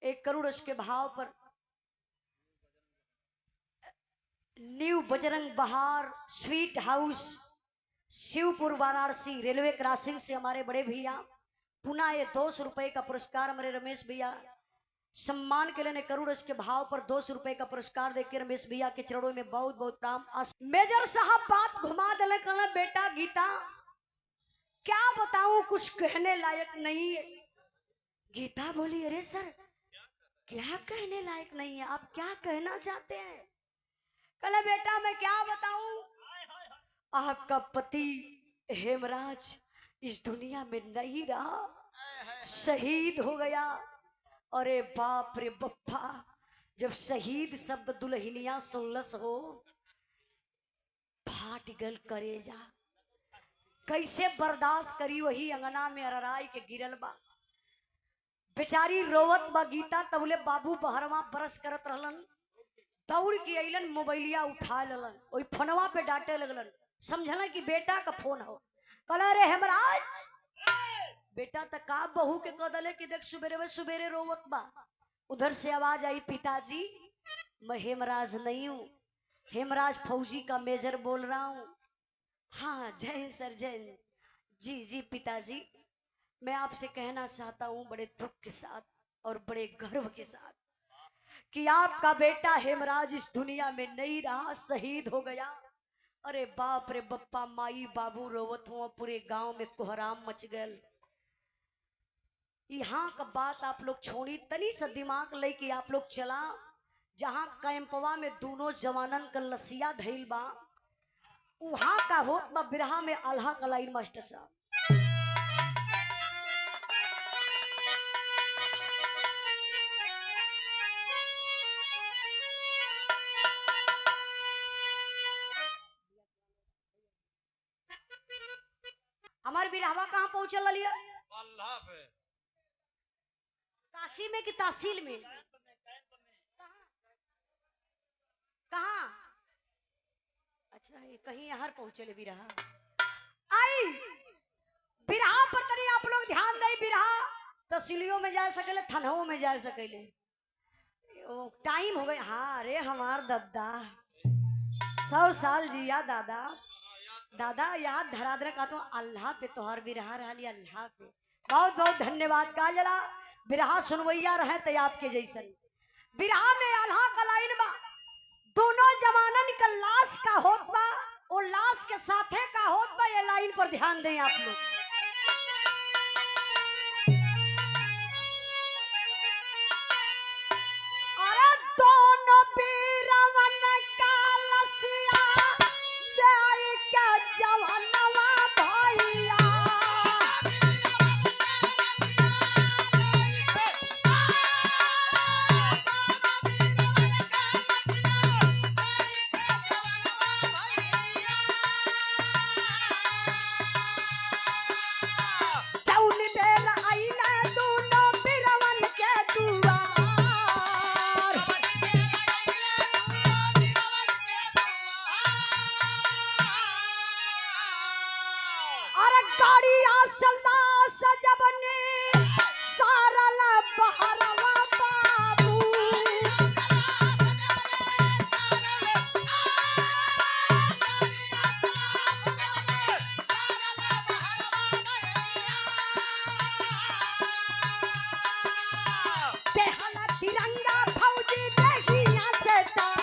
एक करोड़ उसके भाव पर न्यू बजरंग बहार sweet house Shivpur Varanasi railway crossing से हमारे बड़े भैया पुनः ये 200 रुपए का पुरस्कार हमारे रमेश भैया सम्मान के लिए करोड़ के भाव पर 200 रुपए का पुरस्कार देकर रमेश भैया के चरणों में बहुत बहुत प्रणाम। मेजर साहब बात घुमा दले, कहना बेटा गीता क्या बताऊं, कुछ कहने लायक नहीं है। गीता बोली अरे सर क्या कहने लायक नहीं है, आप क्या कहना चाहते हैं? कहला बेटा मैं क्या बताऊं, आपका पति हेमराज इस दुनिया में नहीं रहा, शहीद हो गया। अरे बाप रे बप्पा, जब शहीद शब्द दुल्हनिया सुनलस हो फाट गल करेजा, कैसे बर्दाश्त करी। वही अंगना में अरराई के गिरल बा, बेचारी रोवत बा। गीता तबले बाबू बहरवा बरस करत रहलन, दौड़ के अइलन, मोबाइलिया उठा लेलन, वही फोनवा पे डांटे लगलन, समझलन कि बेटा का फोन हो। कहला रे हेमराज बेटा तक का बहू के कदले कि देख सुबेरे सुबेरे रोवत बा। उधर से आवाज आई पिताजी मैं हेमराज नहीं हूँ, हेमराज फौजी का मेजर बोल रहा हूँ। हाँ जय सर जय। जी पिताजी मैं आपसे कहना चाहता हूँ बड़े दुख के साथ और बड़े गर्व के साथ कि आपका बेटा हेमराज इस दुनिया में नहीं रहा, शहीद हो गया। अरे बाप रे बप्पा, माई बाबू रोवत हुआ, पूरे गांव में कोहराम मच गल। यहाँ का बात आप लोग छोड़ी, तनी सा दिमाग लेके आप लोग चला जहां कैंपवा में दोनों जवानन का लसिया धैल बा, वहां का होत बा बिरहा में आल्हा का लाइन मास्टर साहब। हमार बिरहवा कहाँ पहुंचल लिया? अल्लाह पे काशी में कि तहसील में? कहाँ? अच्छा ये कहीं यहाँ पहुंचले बिरहा। आई बिरहा पर तनी आप लोग ध्यान दे। बिरहा तहसीलियों में जा सकेले, थानों में जा सकेले। टाइम हो गए। हाँ अरे हमार दादा 100 साल जिया दादा। दादा याद धरा दे का तो अल्लाह पे तोहर बिरहा रही। अल्लाह पे बहुत बहुत धन्यवाद। का जरा बिरहा सुनवैया रहे तो आपके जैसन। बिरहा में अल्लाह का लाइन बा, दोनों जवानन का लाश का होत बा, वो लाश के साथे का होत बा। ये लाइन पर ध्यान दें आप लोग। अरे दोनों बीरवन का लसिया देई के जवानवा भैया। चौली बेर आईना दोनों बीरवन के दुआर। अरे गाड़िया सल्ला सजबनी सारल बहरवा बाबू। देहला तिरंगा फौजी देहिया से तार।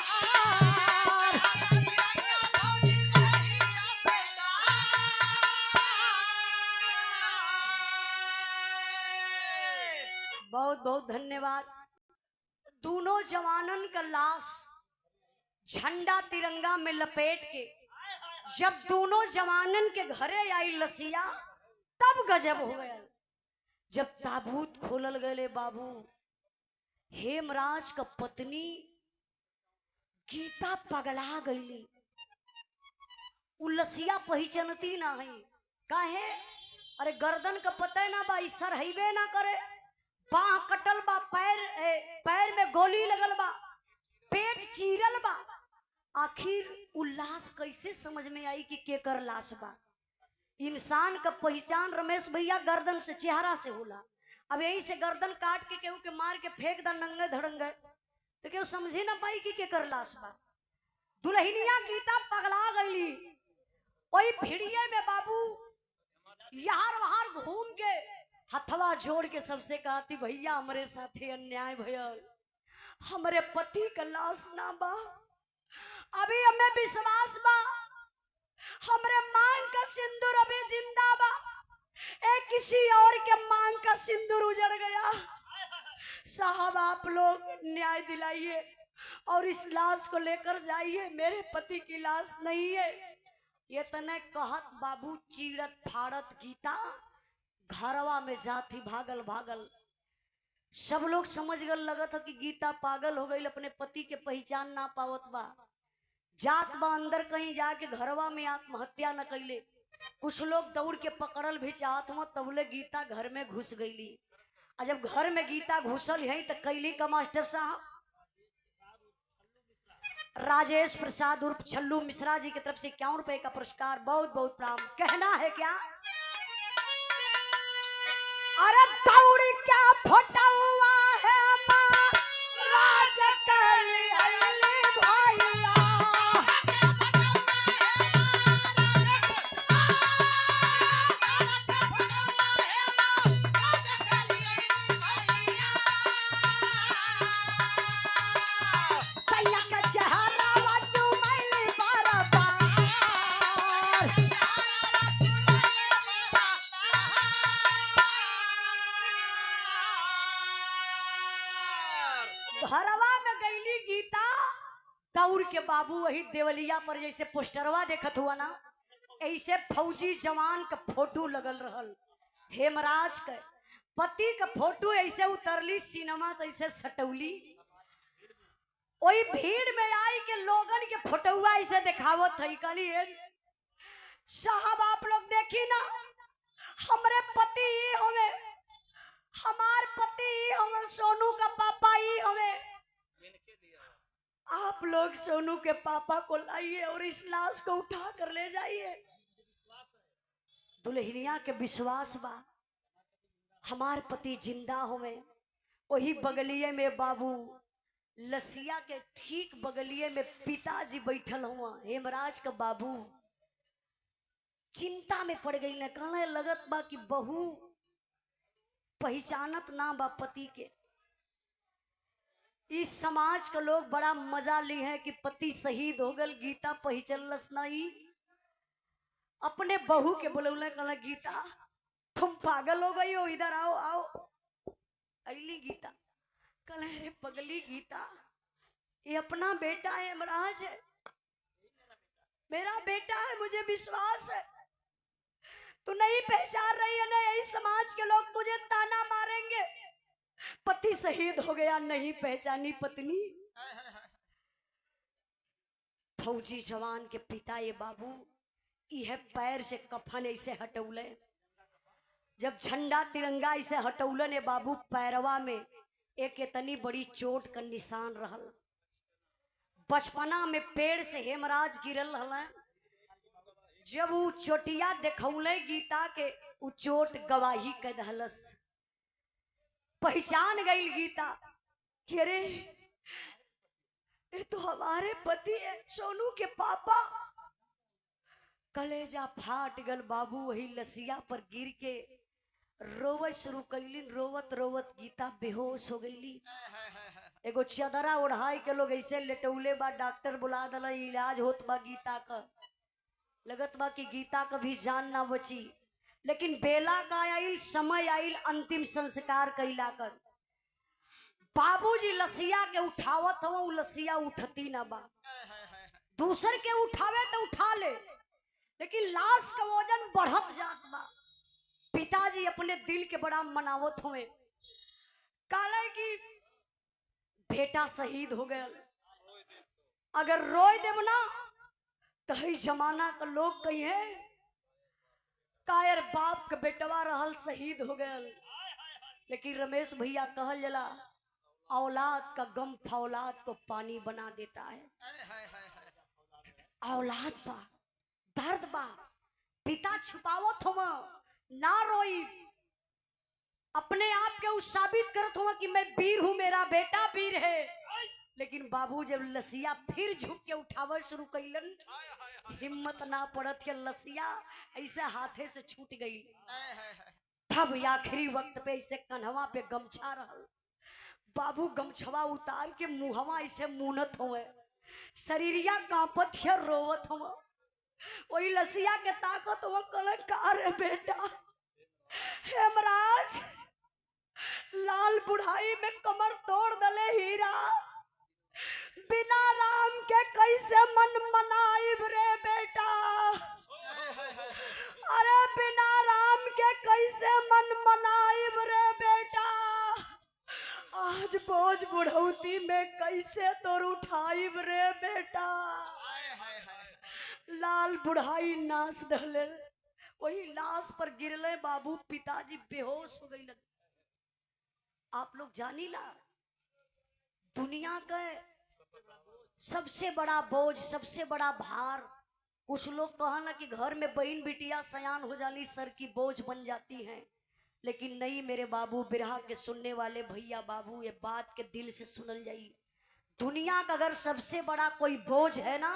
बहुत बहुत धन्यवाद। दोनों जवानन का लाश झंडा तिरंगा में लपेट के जब दोनों जवानन के घरे आई लसिया, तब गजब हो गया। जब ताबूत खोलल गए बाबू, हेमराज का पत्नी गीता पगला गईली। उलसिया पहचानती ना है। काहे? अरे गर्दन का पता ना बा, सर हईबे ना करे, बाह कटल बा, पैर में गोली लगल बा, पेट चीरल बा। आखिर उल्लास कैसे समझ में आई कि केकर लाश बा? इंसान का पहचान रमेश भैया गर्दन से, चेहरा से होला। अब यही से गर्दन काट के केहू के मार के फेंक दा नंगे धड़ंगे तो केहू समझे ना पाई कि केकर लाश बा। दुल्हनिया गीता पगला गईली। वही भिड़िए में बाबू यार वहार घूम के हथवा जोड़ के सबसे कहती, भैया हमारे साथे अन्याय भयल, हमारे पति का लाश ना बा। अभी हमें विश्वास बा हमरे मांग का सिंदूर अभी जिंदा बा, किसी और के मांग का सिंदूर उजड़ गया। साहब आप लोग न्याय दिलाइए और इस लाश को लेकर जाइए, मेरे पति की लाश नहीं है। ये तने कहत बाबू चीड़त फाड़त गीता घरवा में जाती भागल भागल। सब लोग समझ गल, लगत है कि गीता पागल हो गई, अपने पति के पहचान ना पावत बा। जात बा अंदर कहीं जाके घरवा में आत्महत्या न कैले। कुछ लोग दौड़ के पकड़ल भी चाहत हुआ, तबले गीता घर में घुस गईली। और जब घर में गीता घुसल है तो कैली का मास्टर साहब राजेश प्रसाद उर्फ छल्लू मिश्रा जी की तरफ से 51 रुपए का पुरस्कार, बहुत बहुत प्रणाम। कहना है क्या? अरे दौड़ क्या फोटा हुआ है मां राज कली भैया। दौड़ के बाबू वही देवलिया पर जैसे पोस्टरवा देखत हुआ ना, ऐसे फौजी जवान का फोटो लगल रहल। हेमराज के पति का फोटो ऐसे उतरली सिनेमा तो ऐसे सटौली, वही भीड़ में आई के लोगन के फोटोआ ऐसे दिखावत है। कहली साहब आप लोग देखी ना, हमरे पति ही हमें, हमार पति ही हमें, सोनू का पापा ही हमें। आप लोग सोनू के पापा को लाइए और इस लाश को उठा कर ले जाइए। दुल्हनिया के विश्वास बा हमार पति जिंदा हमें। वही बगलिए में बाबू लसिया के ठीक बगलिए में पिताजी बैठल हुआ। हेमराज का बाबू चिंता में पड़ गई न, कहने लगत बा कि बहू पहचानत ना बा पति के। इस समाज के लोग बड़ा मजा ली है कि पति शहीद हो गल, गीता पहचानलस नहीं। अपने बहू के बोलौले, कहला गीता तुम पागल हो गई हो, इधर आओ आओ। अली गीता, कहले अरे पगली गीता, ये अपना बेटा है, हेमराज है, मेरा बेटा है, मुझे विश्वास है। तू नहीं पहचान रही है ना, यही समाज के लोग तुझे ताना मारेंगे, पति शहीद हो गया, नहीं पहचानी पत्नी। फौजी जवान के पिता ये बाबू यह पैर से कफन ऐसे हटौले, जब झंडा तिरंगा ऐसे हटौले ने बाबू पैरवा में एक इतनी बड़ी चोट का निशान रहल। बचपना में पेड़ से हेमराज गिरल रहल, जब वो चोटिया देखौले गीता के, वो चोट गवाही कर दहलस। पहचान गई गीता कि अरे ये तो हमारे पति है, सोनू के पापा। कलेजा फाट गल बाबू, वही लसिया पर गिर के रोवे शुरू कैली। रोवत रोवत गीता बेहोश हो गईली। एगो चदरा ओढ़ाई के लोग ऐसे लेटौले बा, डॉक्टर बुला दला, इलाज होत बा गीता का। लगत बा कि गीता का भी जान ना बची, लेकिन बेला का आइल, समय आइल अंतिम संस्कार कैला कर। बाबूजी लसिया के उठावत हो, लसिया उठती ना बा। दूसर के उठावे तो उठा ले, लेकिन लाश का वजन बढ़त जात बा। पिताजी अपने दिल के बड़ा मनावत हुए, काले कि बेटा शहीद हो गया, अगर रोई देव ना तो ही जमाना का लोग कही है कायर बाप का बेटवा रहल शहीद हो गया। लेकिन रमेश भैया कहल जला, औलाद का गम फौलाद को पानी बना देता है। औलाद बा, दर्द बा, पिता छुपावत हो ना रोई, अपने आप के उस साबित करत हो कि मैं वीर हूं, मेरा बेटा वीर है। लेकिन बाबू जब लसिया फिर झुक के उठावर शुरू कैलन, हिम्मत ना पड़त है, लसिया ऐसे हाथे से छूट गई। तब आखिरी वक्त पे ऐसे कन्हवा पे गमछा रहल, बाबू गमछवा उतार के मुहवा ऐसे मुनत हुए, शरीरिया कांपत है, रोवत हुआ। वही लसिया के ताकत हुआ, कलंकार है बेटा। हेमराज लाल बुढ़ाई में कमर तोड़ दले हीरा, बिना राम के कैसे मन मनाइब रे बेटा। अरे बिना राम के कैसे मन मनाइब रे बेटा। आज बोझ बुढ़ौती में कैसे तोर उठाइब रे बेटा। लाल बुढ़ाई नाच दहले, वही लाश पर गिरले बाबू, पिताजी बेहोश हो गई। आप लोग जानी ला, दुनिया का सबसे बड़ा बोझ, सबसे बड़ा भार, कुछ लोग कहना कि घर में बहन बिटिया सयान हो जाली, सर की बोझ बन जाती हैं, लेकिन नहीं मेरे बाबू, बिरहा के सुनने वाले भैया बाबू, ये बात के दिल से सुनल जाई। दुनिया का अगर सबसे बड़ा कोई बोझ है ना,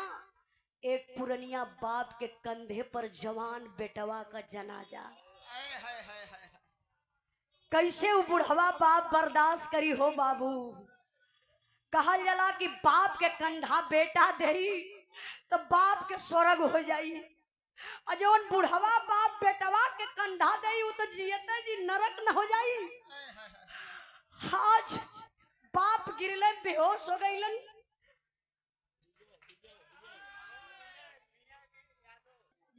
एक पुरनिया बाप के कंधे पर जवान बेटवा का जनाजा। कैसे वो बुढ़वा बाप बर्दाश्त करी हो बाबू। कहा जला कि बाप के कंधा बेटा दे तो बाप के स्वर्ग हो जाई, और जवन बुढ़वा बाप बेटवा के कंधा दे तो जियते जी नरक न हो जाई। आज बाप गिरले बेहोश हो गईलन,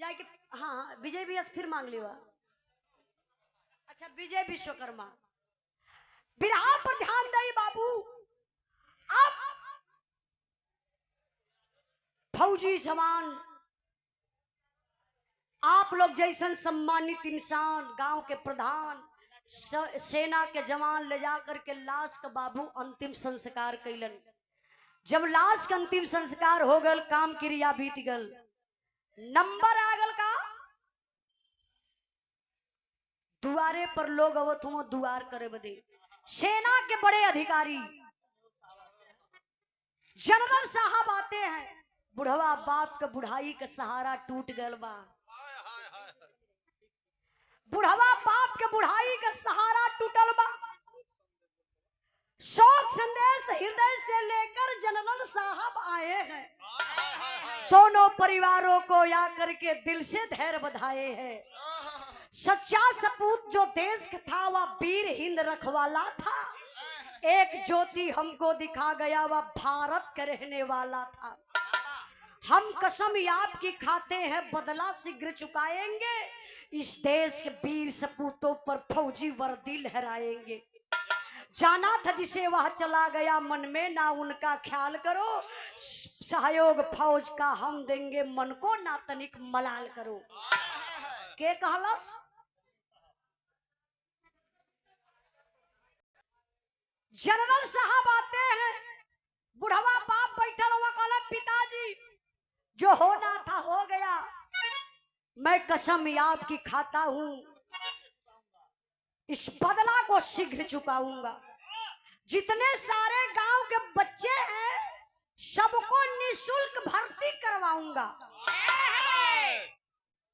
जाए के हाँ हाँ विजय भी फिर मांग लियो। अच्छा विजय विश्वकर्मा बिरहा पर ध्यान दई बाबू। अब फौजी जवान आप लोग जैसन सम्मानित इंसान गांव के प्रधान सेना के जवान ले जाकर के लाश का बाबू अंतिम संस्कार कैलन। जब लाश का अंतिम संस्कार हो गल काम क्रिया बीत गल नंबर आ गल का दुआरे पर लोग अवत हुआ दुआर करे बदे सेना के बड़े अधिकारी जनरल साहब आते हैं। बुढ़वा बाप का बुढ़ाई का सहारा टूट गल बा। बुढ़वा बाप के बुढ़ाई का सहारा टूटल बा। शोक संदेश हृदय से लेकर जनरल साहब आए हैं। दोनों परिवारों को या करके दिल से धैर्य बधाए हैं। सच्चा सपूत जो देश का था वह वीर हिंद रखवाला था। एक ज्योति हमको दिखा गया वह भारत का रहने वाला था। हम कसम आपकी खाते हैं बदला शीघ्र चुकाएंगे। इस देश के वीर सपूतों पर फौजी वर्दी लहराएंगे। जाना था जिसे वह चला गया मन में ना उनका ख्याल करो। सहयोग फौज का हम देंगे मन को ना तनिक मलाल करो। के कहलस जनरल साहब आते हैं। बुढ़वा बाप बैठा हुआ कहला पिताजी जो होना था हो गया। मैं कसम आपकी खाता हूं इस बदला को शीघ्र चुकाऊंगा। जितने सारे गांव के बच्चे हैं सबको निःशुल्क भर्ती करवाऊंगा।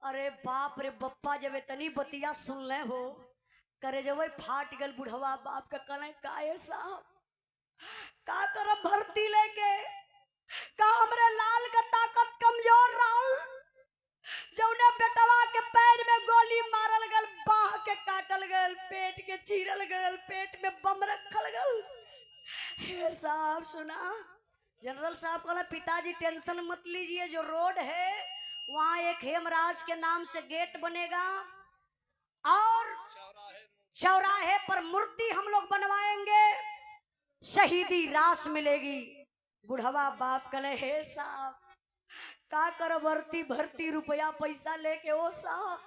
अरे बाप रे बप्पा जब इतनी बतिया सुन ले हो करे जब फाट गल। बुढ़वा बाप का कले काहे साहब का करब भर्ती लेके का हमरे लाल का ताकत कमजोर रहल। जौने बेटवा के पैर में गोली मारल गल बाह के काटल गल पेट के चीरल गल पेट में बम रखल गल। हे साहब सुना जनरल साहब कहला पिताजी टेंशन मत लीजिए। जो रोड है वहाँ एक हेमराज के नाम से गेट बनेगा और चौराहे पर मूर्ति हम लोग बनवाएंगे। शहीदी रास मिलेगी। बुढ़वा बाप कले हे साहब का कर भर्ती रुपया पैसा लेके ओ साहब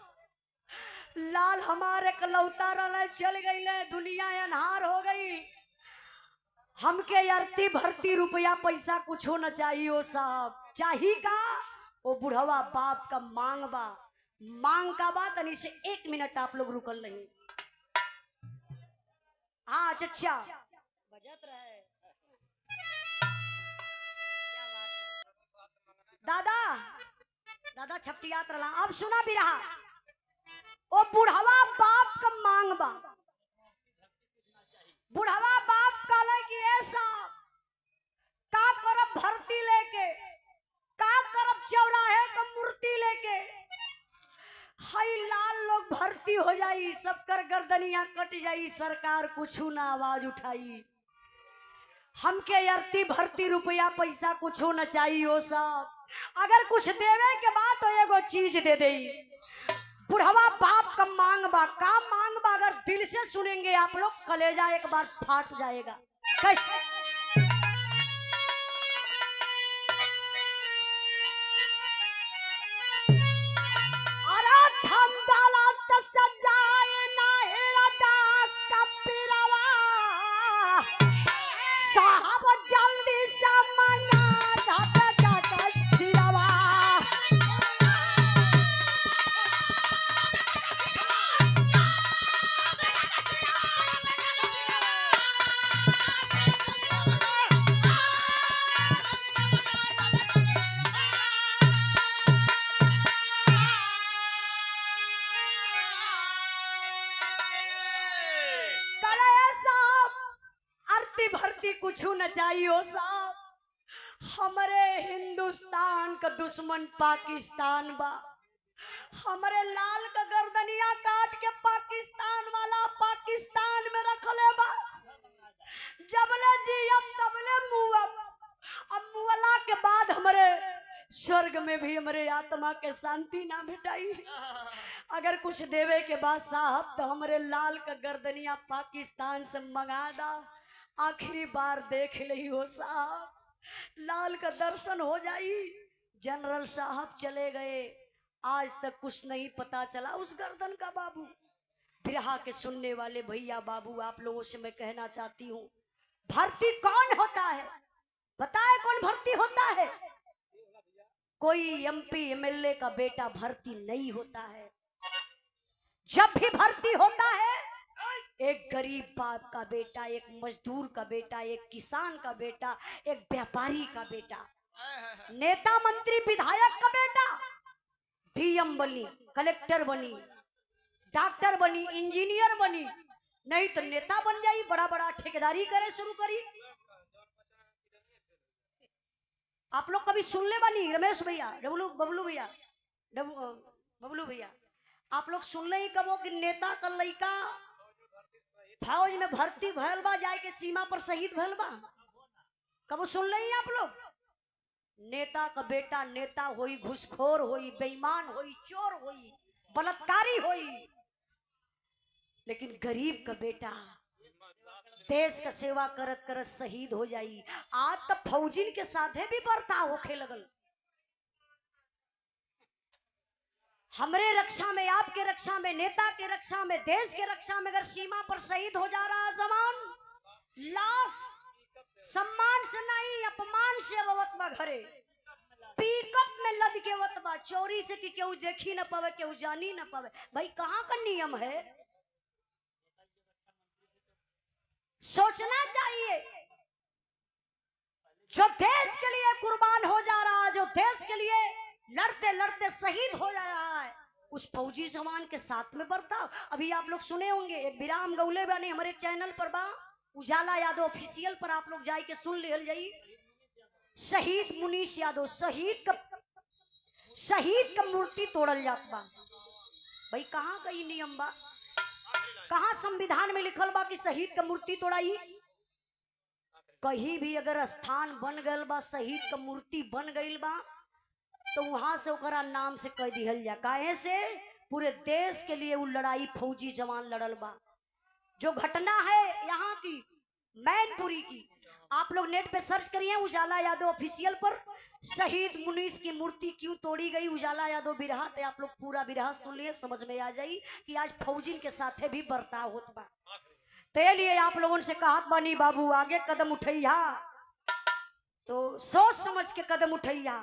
लाल हमारे कलौता रले चल गई दुनिया अनहार हो गई। हमके अर्थी भर्ती रुपया पैसा कुछ न चाहिए ओ साहब। चाहिए का ओ बुढ़वा बाप का मांग बा। मांग का बात तनी से 1 मिनट आप लोग रुकल नहीं। हाँ चचा बजत रहे क्या बात है। दादा दादा छपटियात रहा। अब सुना भी रहा ओ बुढ़वा बाप का मांग बा। बुढ़वा बाप काले कि ऐसा का करब भर्ती लेके का करब चौराहे का मूर्ति लेके। हई लाल लोग भर्ती हो जाई सबकर गर्दनिया कट जाई सरकार कुछ ना आवाज उठाई। हमके अर्थी भर्ती रुपया पैसा कुछ न चाहिए हो साहब। अगर कुछ देवे के बाद तो एगो चीज दे दे। बुढ़वा बाप का मांग बा का मांग बा अगर दिल से सुनेंगे आप लोग कलेजा एक बार फाट जाएगा। कैसे साहब जल्दी से मंगा भर्ती कुछ न चाहिए साहब। हमारे हिंदुस्तान का दुश्मन पाकिस्तान बा। हमारे लाल का गर्दनिया काट के पाकिस्तान वाला पाकिस्तान में रखले बा। जबले जी अब तबले मुआ। अब मुअला के बाद हमारे स्वर्ग में भी हमारे आत्मा के शांति ना भेटाई। अगर कुछ देवे के बाद साहब तो हमारे लाल का गर्दनिया पाकिस्तान से मंगा दा, आखिरी बार देख ली हो साहब, लाल का दर्शन हो जाई। जनरल साहब चले गए, आज तक कुछ नहीं पता चला उस गर्दन का बाबू। बिरहा के सुनने वाले भैया बाबू, आप लोगों से मैं कहना चाहती हूँ, भर्ती कौन होता है? बताए कौन भर्ती होता है? कोई एमपी एमएलए का बेटा भर्ती नहीं होता है। जब भी भर्ती होता है एक गरीब बाप का बेटा, एक मजदूर का बेटा, एक किसान का बेटा, एक व्यापारी का बेटा, नेता मंत्री विधायक का बेटा, डीएम बनी, कलेक्टर बनी, डॉक्टर बनी, इंजीनियर बनी, नहीं तो नेता बन जाई, बड़ा बड़ा ठेकेदारी करे शुरू करी। आप लोग कभी सुन ले बनी रमेश भैया, बबलू भैया, आप लोग सुन ले ही कबो कि नेता का लड़का फौज में भर्ती भयल बा, जाए के सीमा पर शहीद भयल बा? कबो सुन ले ही आप लोग? नेता का बेटा नेता होई, घुसखोर होई, बेईमान होई, चोर होई, बलात्कारी होई, लेकिन गरीब का बेटा देश का सेवा करत करत शहीद हो जाई। आज तो फौजिन के साथे भी बर्ताव होखे लगल। हमरे रक्षा में, आपके रक्षा में, नेता के रक्षा में, देश के रक्षा में अगर सीमा पर शहीद हो जा रहा जवान, लाश सम्मान से नहीं अपमान से अवतबा घरे, पिकअप में लद के अवतबा, चोरी से कि केहू देखी न पावे, केहू जानी न पावे। भाई कहाँ का नियम है? सोचना चाहिए। जो देश के लिए कुर्बान हो जा रहा है, जो देश के लिए लड़ते लड़ते शहीद हो जा रहा है, उस फौजी जवान के साथ में बर्ताव। अभी आप लोग सुने होंगे, एक विराम गौले बने हमारे चैनल पर बा, उजाला यादव ऑफिशियल पर, आप लोग जाके सुन ले जाइए। शहीद मुनीश यादव, शहीद का मूर्ति तोड़ल जात बा। भाई कहाँ का ये नियम बा? कहाँ संविधान में लिखल बा कि शहीद का मूर्ति तोड़ाई? कहीं भी अगर स्थान बन गल बा, शहीद का मूर्ति बन गई बा, तो वहां से ओकरा नाम से कह दिहल जा। काहे से? पूरे देश के लिए वो लड़ाई फौजी जवान लड़ल बा। जो घटना है यहाँ की मैनपुरी की, आप लोग नेट पे सर्च करिए उजाला यादव ऑफिशियल पर, शहीद मुनीश की मूर्ति क्यों तोड़ी गई, उजाला यादव बिरहा, ते आप लोग पूरा बिरहा सुन लिए, समझ में आ जाई कि आज फौजिन के साथे भी बर्ताव होत बा। ते लिए आप लोगों से कहत बानी बाबू, आगे कदम उठैया तो सोच समझ के कदम उठैया।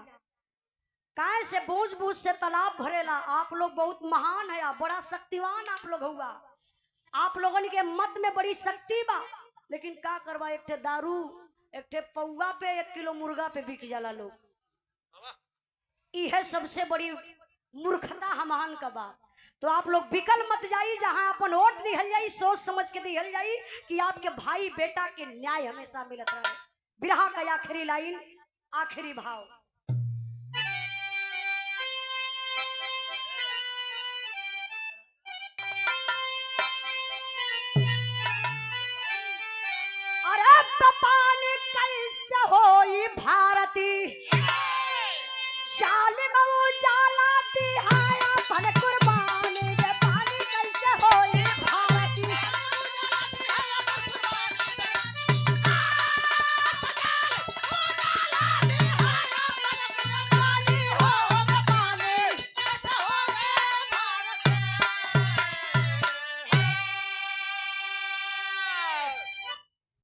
काहे से बूझ बूझ से तालाब भरेला। आप लोग बहुत महान है, बड़ा शक्तिवान आप लोग हुआ, आप लोगन के मत में बड़ी शक्ति बा, लेकिन का करवा, एक ठे दारू, एक ठे पौवा पे 1 किलो मुर्गा पे बिक जाला लोग। यह सबसे बड़ी मूर्खता हमान का बा। तो आप लोग बिकल मत जाई, जहां अपन वोट दिहल जाई सोच समझ के दिहल जाई कि आपके भाई बेटा के न्याय हमेशा मिलत रहे। बिरहा का आखिरी लाइन, आखिरी भाव। पानी कैसे होई भारती, जालिम उजाला दिहाया भनकुर